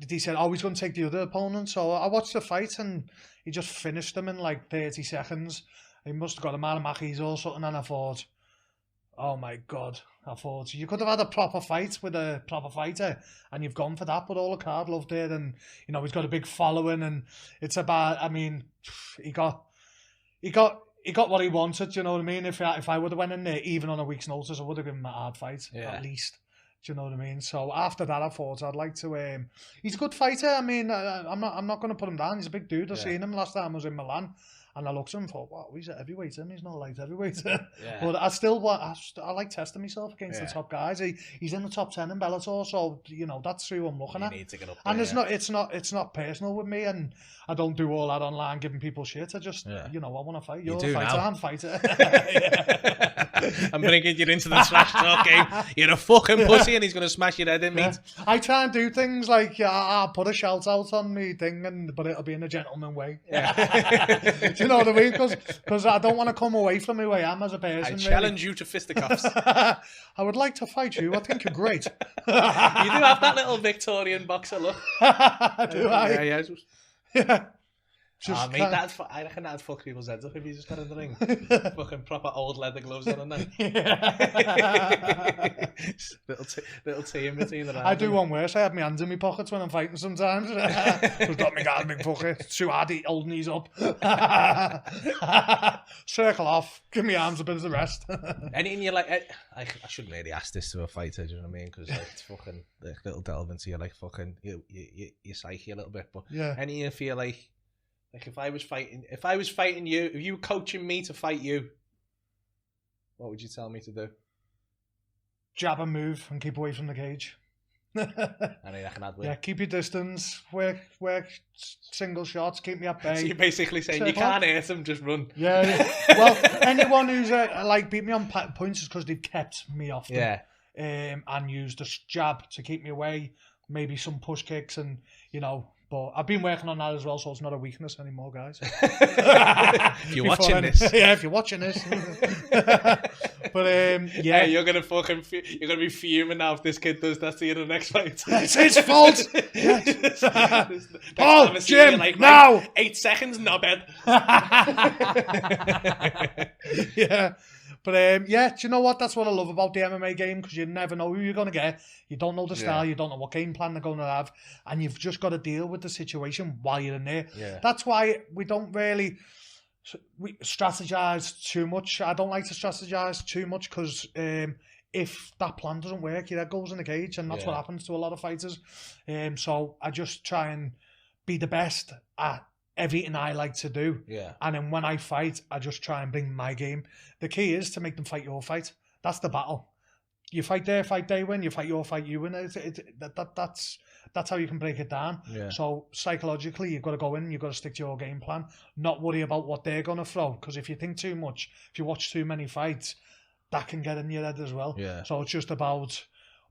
He said, oh, he's going to take the other opponent. So I watched the fight, and he just finished him in like 30 seconds. He must have got a man of Mackies or something. And I thought, oh my God. I thought, you could have had a proper fight with a proper fighter, and you've gone for that, but all the card loved it, and, you know, he's got a big following, and it's about, I mean, he got what he wanted, you know what I mean? If I would have went in there, even on a week's notice, I would have given him a hard fight, at least. Do you know what I mean? So after that, I thought I'd like to, he's a good fighter. I mean, I'm not going to put him down. He's a big dude. I seen him last time I was in Milan. And I looked at him and thought, wow, he's a heavyweight, and he's not a light heavyweight. But I like testing myself against the top guys. He's in the top 10 in Bellator, so, you know, that's who I'm looking at. Need to get up and there, it's not personal with me, and I don't do all that online giving people shit. I just, you know, I want to fight. You're a fighter, I'm a fighter. I'm bringing you into the trash talk game. You're a fucking pussy, and he's going to smash your head in, mate. I try and do things like, I'll put a shout out on me thing, but it'll be in a gentleman way. Do you know what I mean? Because I don't want to come away from who I am as a person. I challenge you to fisticuffs. I would like to fight you. I think you're great. You do have that little Victorian boxer look. Do I? Yeah. Mate, I reckon that'd fuck people's heads up if you just got in the ring. Fucking proper old leather gloves on and little tea in between the rounds. I do one worse. I have my hands in my pockets when I'm fighting sometimes. I've got my guard, big fucker. It's too hard to hold knees up. Circle off. Give me arms a bit of the rest. Anything you like, I shouldn't really ask this to a fighter, do you know what I mean? Because like, it's fucking a little delve into your like fucking your psyche a little bit. But anything you feel like if I was fighting you, if you were coaching me to fight you, what would you tell me to do? Jab and move and keep away from the cage. I reckon I'd win. Yeah, keep your distance, work single shots, keep me at bay. So you're basically saying you can't hurt them, just run. Yeah. Well, anyone who's like beat me on points is because they've kept me off them. Yeah. And used a jab to keep me away, maybe some push kicks, and, you know. But I've been working on that as well, so it's not a weakness anymore, guys. If you're watching this. Yeah, if you're watching this. But, yeah. Hey, you're going to be fuming now if this kid does that to you in the next fight. It's his fault! Paul, Jim, like, now! 8 seconds, knobhead. Yeah. But, do you know what? That's what I love about the MMA game, because you never know who you're going to get. You don't know the style. You don't know what game plan they're going to have. And you've just got to deal with the situation while you're in there. Yeah. That's why we don't really strategize too much. I don't like to strategize too much, because if that plan doesn't work, your head goes in the cage, and that's what happens to a lot of fighters. So I just try and be the best at everything I like to do. Yeah. And then when I fight, I just try and bring my game. The key is to make them fight your fight. That's the battle. You fight their fight, they win. You fight your fight, you win. That's how you can break it down. Yeah. So psychologically, you've got to go in, you've got to stick to your game plan, not worry about what they're going to throw. Because if you think too much, if you watch too many fights, that can get in your head as well. Yeah. So it's just about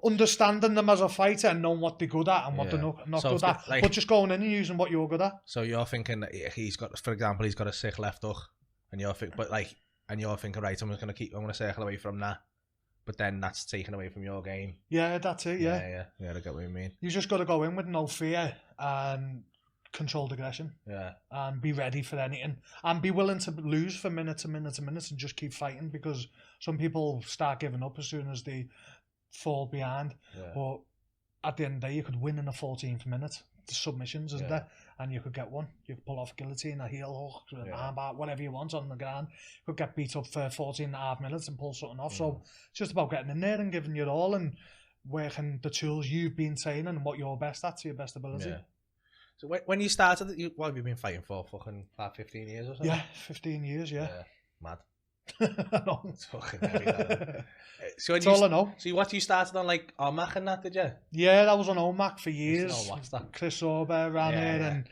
understanding them as a fighter and knowing what they're good at and what they're not good at. Like, but just going in and using what you're good at. So you're thinking that he's got, for example, he's got a sick left hook, and you're thinking, right, I'm going to circle away from that. But then that's taken away from your game. Yeah, that's it, Yeah, I get what you mean. You just got to go in with no fear and controlled aggression. Yeah. And be ready for anything. And be willing to lose for minutes and minutes and minutes and just keep fighting, because some people start giving up as soon as they fall behind. Yeah. But at the end of the day, you could win in the 14th minute. The submissions, isn't there? And you could get one. You could pull off a guillotine, a heel hook, an armbar, whatever you want on the ground. You could get beat up for 14 and a half minutes and pull something off. So it's just about getting in there and giving your all and working the tools you've been training and what you're best at to your best ability. Yeah. So when you started, what have you been fighting for? Fucking 15 years or something? Yeah, 15 years, yeah. Mad. No. It's fucking heavy. So that's all I know. So what, you started on like OMAC and that, did you? Yeah, that was on OMAC for years. What's that? Chris Sorber ran it, and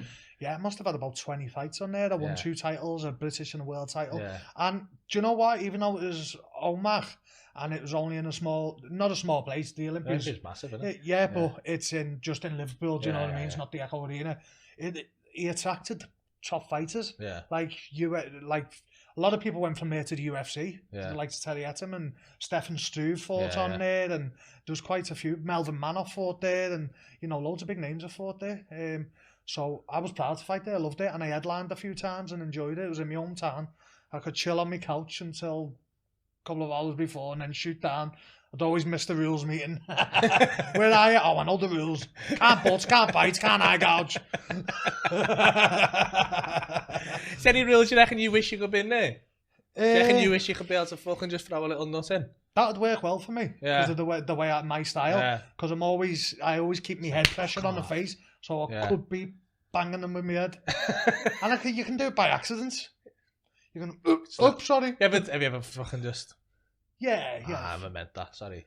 I must have had about 20 fights on there. I won 2 titles, a British and a world title. Yeah. And do you know what? Even though it was OMAC and it was only in not a small place, the Olympics. It's massive, isn't it? Yeah, but it's just in Liverpool, do you know what I mean? It's not the Echo Arena. He attracted top fighters. Yeah. A lot of people went from there to the UFC. Yeah. Like Terry Etim and Stefan Struve fought on there, and there was quite a few. Melvin Manoff fought there, and loads of big names have fought there. So I was proud to fight there. I loved it, and I headlined a few times and enjoyed it. It was in my hometown. I could chill on my couch until a couple of hours before, and then shoot down. I'd always miss the rules meeting. Where are you? Oh, I know the rules. Can't butts, can't bite, can't eye gouge. Is there any rules you reckon you wish you could be in there? Do you reckon you wish you could be able to fucking just throw a little nut in? That would work well for me. Because of the way I my style. Because I always keep my head pressure on the face, so I could be banging them with my head. And you can do it by accident. You can, oops, sorry. Yeah, but have you ever fucking just... Yeah. I haven't meant that, sorry.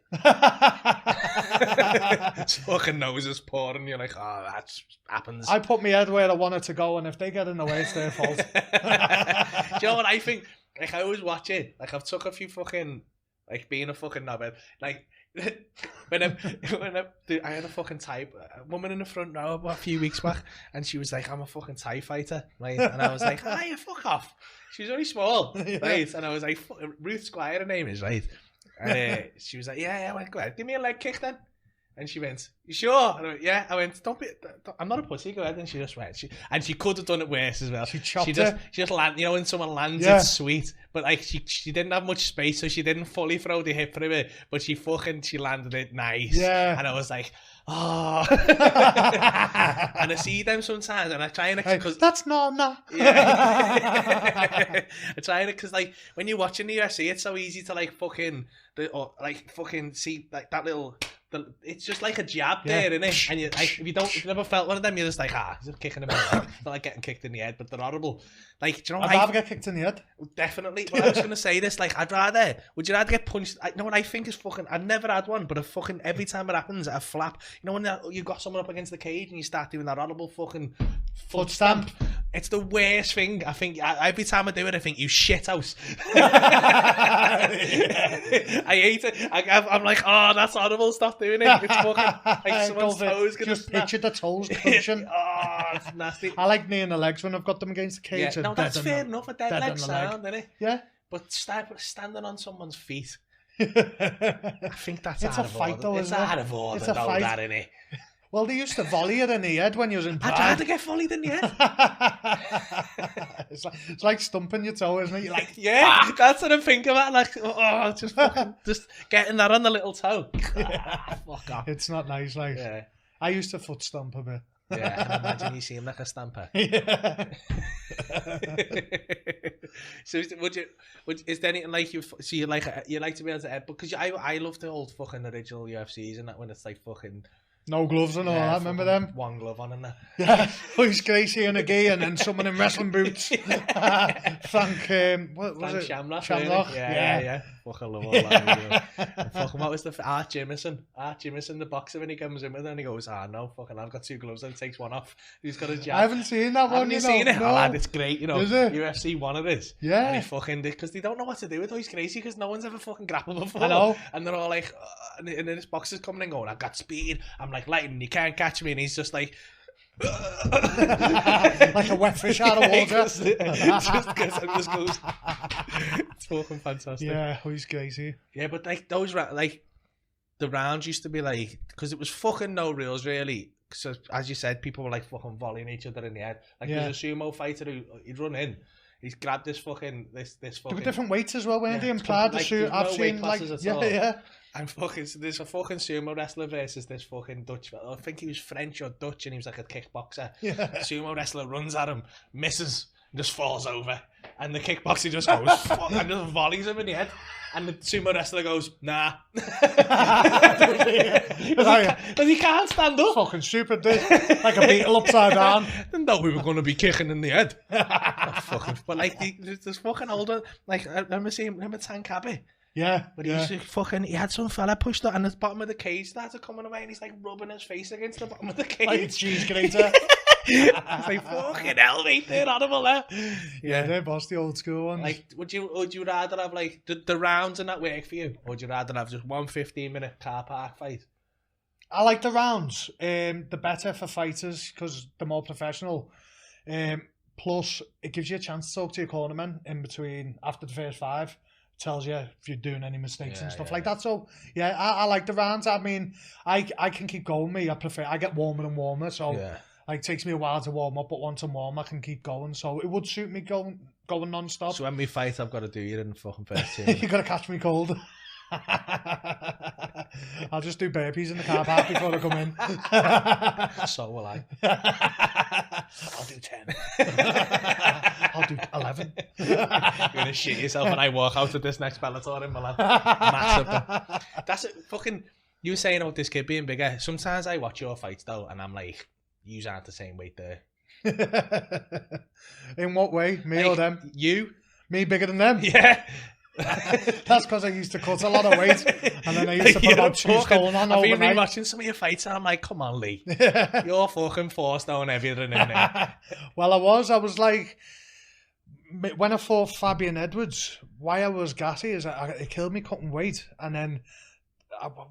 It's fucking noses pouring, you're like, oh, that happens. I put my head where I want it to go, and if they get in the way, it's their fault. Do you know what I think? Like, I always watch it. Like, I've took a few fucking, like, being a fucking knobhead. Like, I had a fucking Thai woman in the front row a few weeks back, and she was like, I'm a fucking Thai fighter, right? And I was like, you fuck off. She was only small, right? And I was like, Ruth Squire, her name is, right? And she was like, yeah, go ahead, give me a leg kick then. And she went, you sure? And I went, yeah. I went, I'm not a pussy, go ahead. And she just went, she could have done it worse as well. She chopped She just landed, when someone lands, it's sweet. But like, she didn't have much space, so she didn't fully throw the hip through it, but she landed it nice. Yeah. And I was like, oh. And I see them sometimes, and I try and... Cause, that's normal. Yeah. I try and... Because like, when you're watching the UFC, it's so easy to like fucking see like that little... It's just like a jab there, isn't it? And if you never felt one of them, you're just like, he's kicking him in the head. It's not like getting kicked in the head, but they're horrible. Like, do you know what? I'd rather get kicked in the head. Definitely. But I was going to say this, like, would you rather get punched? You know what I think is fucking, I've never had one, but every time it happens, I flap. You know when you've got someone up against the cage and you start doing that horrible fucking foot stamp? It's the worst thing. I think every time I do it, I think, you shit house. I hate it. I'm like, oh, that's horrible. Stop doing it. It's fucking like someone's toes gonna just picture the toes crunching. Oh, it's nasty. I like knee in the legs when I've got them against the cage. Yeah. No, that's fair enough. A dead leg sound, isn't it? Yeah. But standing on someone's feet. I think that's out of order. Though, it's out of order. It's a fight. That, innit? Well, they used to volley it in the head when you was in pride. I'd rather get volleyed in the head. It's like stumping your toe, isn't it? You're like, that's what I'm thinking about. Like, just getting that on the little toe. Fuck off. It's not nice, like. Yeah. I used to foot stomp a bit. Yeah, I can imagine you seem like a stamper. Yeah. So is there anything like you like to be able to because I love the old fucking original UFCs and that when it's like fucking no gloves and all that, remember them? One glove on and that. Yeah, Luis Gracie and a gay and then someone in wrestling boots. Frank, what was it? Shamrock. Yeah. Fucking love all that. Fucking what was the Art Jimison, the boxer, when he comes in with it and he goes, no, fucking I've got 2 gloves and takes one off. He's got a jab. I haven't seen that one. Haven't you seen it? No. Oh, lad, it's great, you know. Is it? UFC 1 it is. Yeah. And he fucking did, because they don't know what to do with Luis Gracie because no one's ever fucking grappled before. I know. And they're all like, and then this boxer's coming and going, I've got speed. I'm like lightning, you can't catch me. And he's just like, like a wet fish out of water. Just goes. It's fucking fantastic. Yeah, Luis Gracie. Yeah, but like those like the rounds used to be like, because it was fucking no rules really. So as you said, people were like fucking volleying each other in the head. Like there's a sumo fighter who he'd run in. He's grabbed this fucking this fucking. There were different weights as well, weren't they? Implied like, I've seen like yeah. And fucking, so there's a fucking sumo wrestler versus this fucking Dutch. I think he was French or Dutch, and he was like a kickboxer. Yeah. Sumo wrestler runs at him, misses, and just falls over, and the kickboxer just goes and just volleys him in the head. And the sumo wrestler goes, nah. Because he can't stand up. Fucking stupid, dude. Like a beetle upside down. Didn't know we were going to be kicking in the head. But like, there's fucking older, like, I remember seeing him at Tankabe. Yeah, but he had some fella pushed up and the bottom of the cage started coming away and he's like rubbing his face against the bottom of the cage. Like a cheese grater. It's like, fucking hell, mate, they're animal there. Yeah, they're boss, the old school ones. Like, would you rather have like the rounds and that work for you? Or would you rather have just one 15-minute car park fight? I like the rounds. The better for fighters because they're more professional. Plus, it gives you a chance to talk to your cornerman in between after the first 5. Tells you if you're doing any mistakes and stuff like that. So yeah, I like the rounds. I mean, I can keep going. I get warmer and warmer. So like, it takes me a while to warm up, but once I'm warm, I can keep going. So it would suit me going non-stop. So when we fight, I've got to do you in the fucking first 2 minutes. You got to catch me cold. I'll just do burpees in the car park before I come in. So will I. I'll do 10. I'll do 11. You're going to shit yourself when I walk out of this next Bellator in Milan. Massive. That's it. Fucking, you were saying about this kid being bigger. Sometimes I watch your fights though, and I'm like, you aren't the same weight there. In what way? Me or them? You? Me bigger than them? Yeah. That's because I used to cut a lot of weight and then I used to put about 2 stone on overnight. I've been watching some of your fights and I'm like, come on, Lee. You're fucking 4 stone heavier than in there. Well, I was like, when I fought Fabian Edwards, why I was gassy is it killed me cutting weight. And then,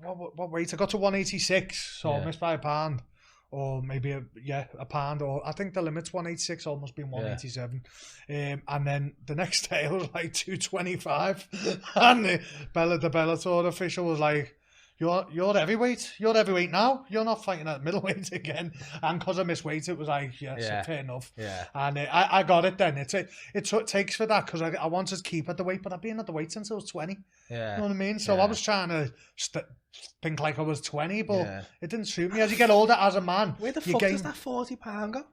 what weight? I got to 186, so I missed by a pound. Or maybe a pound, or I think the limit's 186, almost been 187. And then the next day I was like 225, and the Bellator official was like, "You're heavyweight. You're heavyweight now. You're not fighting at middleweight again." And because I missed weight, it was like, fair enough. Yeah. And I got it then. It takes for that because I wanted to keep at the weight, but I've been at the weight since I was 20. Yeah. You know what I mean? So I was trying to think like I was 20, but it didn't suit me. As you get older, as a man, where the fuck does that 40 pound go?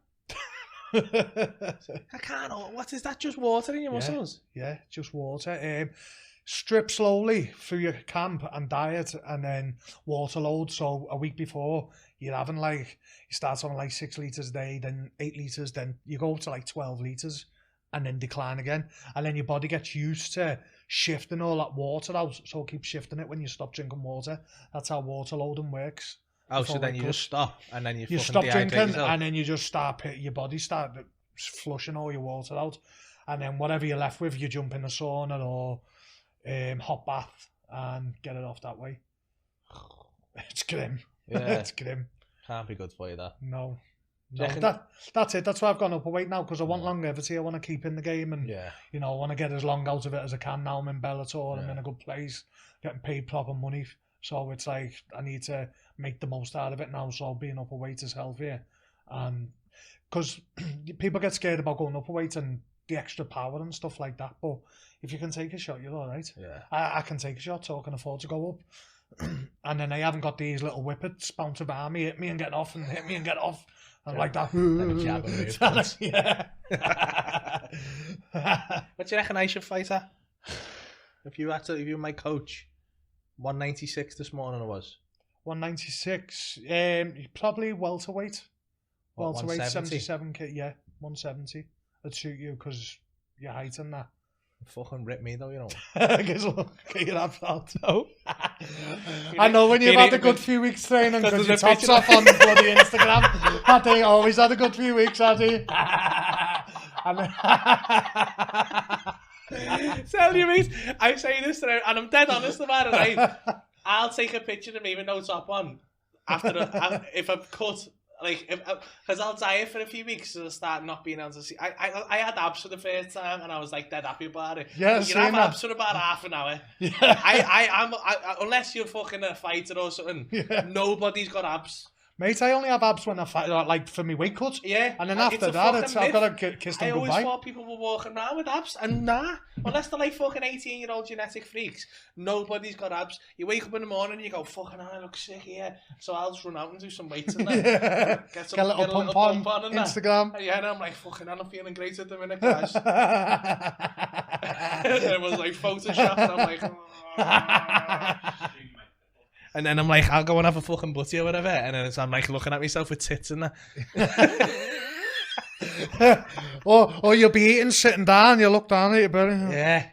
I can't. What is that? Just water in your muscles? Yeah, just water. Strip slowly through your camp and diet, and then water load. So a week before, you're having you start on like 6 litres a day, then 8 litres, then you go up to like 12 litres, and then decline again. And then your body gets used to shifting all that water out, so it keeps shifting it when you stop drinking water. That's how water loading works. Oh, so then you just stop, and then you stop drinking, and then you just start, your body start flushing all your water out, and then whatever you're left with, you jump in the sauna or hot bath and get it off that way. It's grim. Yeah. It's grim. Can't be good for you, that. No, that's it. That's why I've gone up a weight now, because I want longevity. I want to keep in the game, and I want to get as long out of it as I can. Now I'm in Bellator. I'm in a good place, getting paid proper money. So it's like I need to make the most out of it now. So being up a weight is healthier, and because people get scared about going up a weight and the extra power and stuff like that. But if you can take a shot, you're all right. Yeah, I can take a shot, so I can afford to go up. And then I haven't got these little whippets bounce around me, hit me and get off, and hit me and get off. And like that. Jab and move. Yeah. What do you reckon I should fight at? If you were my coach, 196 this morning it was. 196. Probably welterweight. What, Welterweight, 170? 77 kg. Yeah, 170. That'd suit you because your height and that. Fucking rip me though, you know. Get your abs out. Oh. I know when you've had a good few weeks training because your top's off on bloody Instagram. Haddy always had a good few weeks, Haddy. Tell you, mate, I say this to them, and I'm dead honest about it, right? I'll take a picture of me with no top on if I'm cut. Like, because I'll diet for a few weeks and I'll start not being able to see. I had abs for the first time and I was like dead happy about it. Yeah, you can have abs for about half an hour. Yeah. I'm unless you're fucking a fighter or something, nobody's got abs. Mate, I only have abs when I fight, like for me weight cut. Yeah. And then after that, I've got to kiss them goodbye. I always thought people were walking around with abs, and nah. Unless they're like fucking 18-year-old genetic freaks, nobody's got abs. You wake up in the morning and you go, fucking hell, I look sick here. So I'll just run out and do some weights and then get a little pump on Instagram. Yeah, and I'm like, fucking hell, I'm feeling great at the minute, guys. And it was like Photoshop, and I'm like, and then I'm like, I'll go and have a fucking butty or whatever. And then I'm like looking at myself with tits and that. or you'll be eating sitting down, you look down at your belly. Yeah,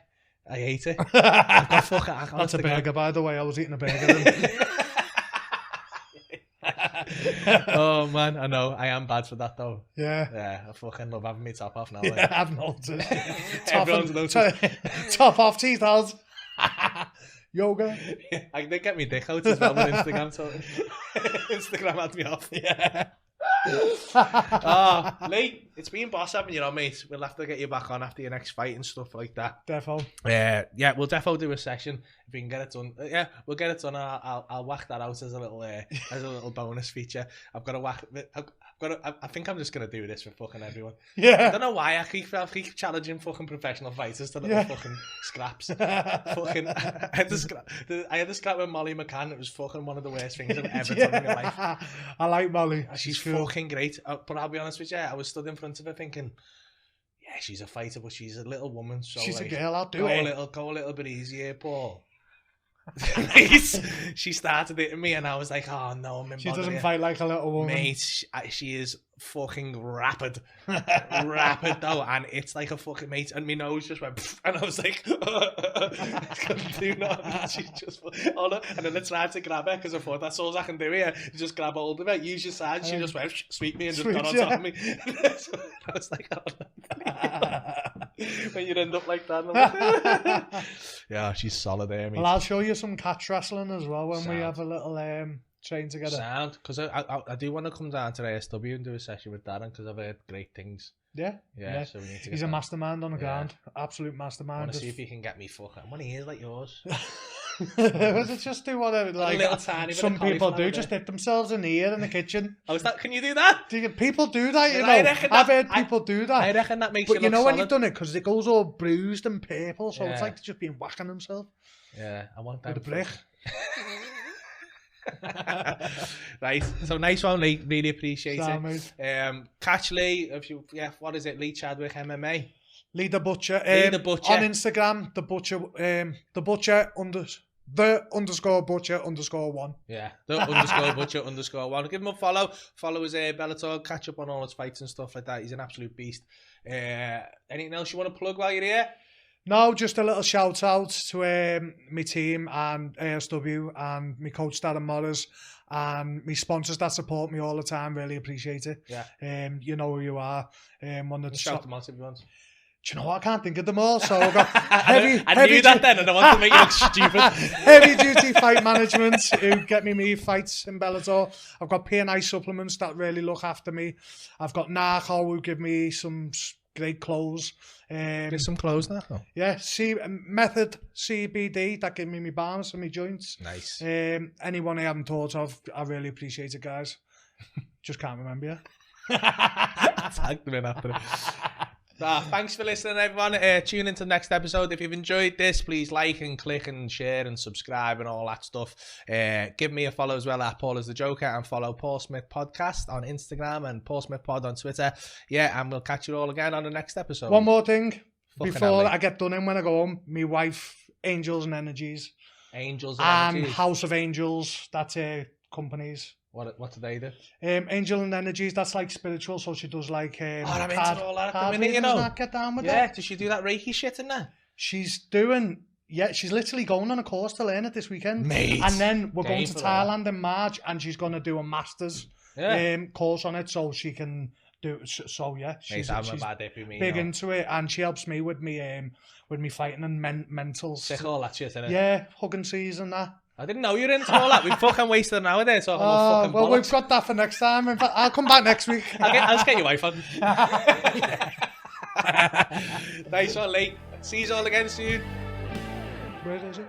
I hate it. I've got fucking... That's a burger, by the way. I was eating a burger. Oh, man, I know. I am bad for that, though. Yeah. Yeah, I fucking love having me top off now. Yeah, like. I've noticed. Everyone's noticed. Top off, teeth out. Yoga. I did get me dick out as well on Instagram. So Instagram had me off. Yeah. Lee, it's been boss having you on, mate. We'll have to get you back on after your next fight and stuff like that. Defo. Yeah, we'll defo do a session if we can get it done. Yeah, we'll get it done. I'll whack that out as a little bonus feature. I think I'm just gonna do this for fucking everyone. Yeah. I don't know why I keep challenging fucking professional fighters to little fucking scraps. Fucking, I had the scrap with Molly McCann. It was fucking one of the worst things I've ever done in my life. I like Molly. She's cool. Fucking great. But I'll be honest with you, I was stood in front of her thinking, yeah, she's a fighter, but she's a little woman. So she's like, a girl. I'll do it. Go a little bit easier, Paul. She started it at me and I was like, oh no, I'm in. She doesn't fight like a little woman, mate. She is fucking rapid though, and it's like a fucking mate. And my nose just went, and I was like, couldn't do nothing. She just, and then I tried to grab her because I thought that's all I can do here. You just grab hold of it, use your side. She just went, sweep me, and just got on top of me. So I was like, oh no. When you end up like that. Yeah, she's solid there, mate. Well, I'll show you some catch wrestling as well when we have a little train together. Sound, because I do want to come down to ASW and do a session with Darren because I've heard great things. Yeah. So we need to. He's a mastermind on the ground, absolute mastermind. I want to see if he can get me fucking one of his like yours. Just do whatever like tiny some people do. Just hit themselves in the ear in the kitchen. Oh, is that? Can you do that? People do that, you know. I've heard people do that. I reckon that makes. But you know solid. when you've done it because it goes all bruised and purple, so it's like just been whacking himself. Yeah, I want that with a brick. Right, so nice one, Lee. Really appreciate it. Catch Lee. What is it? Lee Chadwick MMA. Lee the Butcher. Lee the Butcher on Instagram. The Butcher. The Butcher _Butcher_1. Yeah, the _Butcher_1. Give him a follow. Follow his Bellator. Catch up on all his fights and stuff like that. He's an absolute beast. Anything else you want to plug while you're here? No, just a little shout out to my team and ASW and my coach Darren Morris and my sponsors that support me all the time. Really appreciate it. Yeah. You know who you are. One of the shout them out if you want. Do you know what? I can't think of them all. So I've got heavy. I knew that then, and I want to make you look stupid. Heavy duty fight management who get me fights in Bellator. I've got P&I supplements that really look after me. I've got Narco who give me some great clothes. Get some clothes now. Yeah, Method CBD that give me my balance and my joints. Nice. Anyone I haven't thought of, I really appreciate it, guys. Just can't remember you. Tagged them in after it. Thanks for listening, everyone. Tune into the next episode. If you've enjoyed this, please like and click and share and subscribe and all that stuff. Give me a follow as well at Paul is the Joker, and follow Paul Smith Podcast on Instagram and Paul Smith Pod on Twitter. Yeah, and we'll catch you all again on the next episode. One more thing before I get done in when I go home. My wife, Angels and Energies. Angels and Energies. House of Angels. That's companies. What do they do? Angel and Energies, that's like spiritual, so she does like I'm into all that at the minute, you know. Get down with that. Does she do that Reiki shit in there? She's literally going on a course to learn it this weekend. Mate. And then we're going to Thailand in March, and she's going to do a master's course on it, so she can do. So yeah, she's big into it, and she helps me with me fighting and mentals. Sick all that shit, innit? Yeah, hugging seas and that. I didn't know you were into all that. We fucking wasted an hour there talking about fucking bollocks. We've got that for next time. In fact, I'll come back next week. I'll just get your wife on. Nice one, Lee. See you all again soon. Where is it?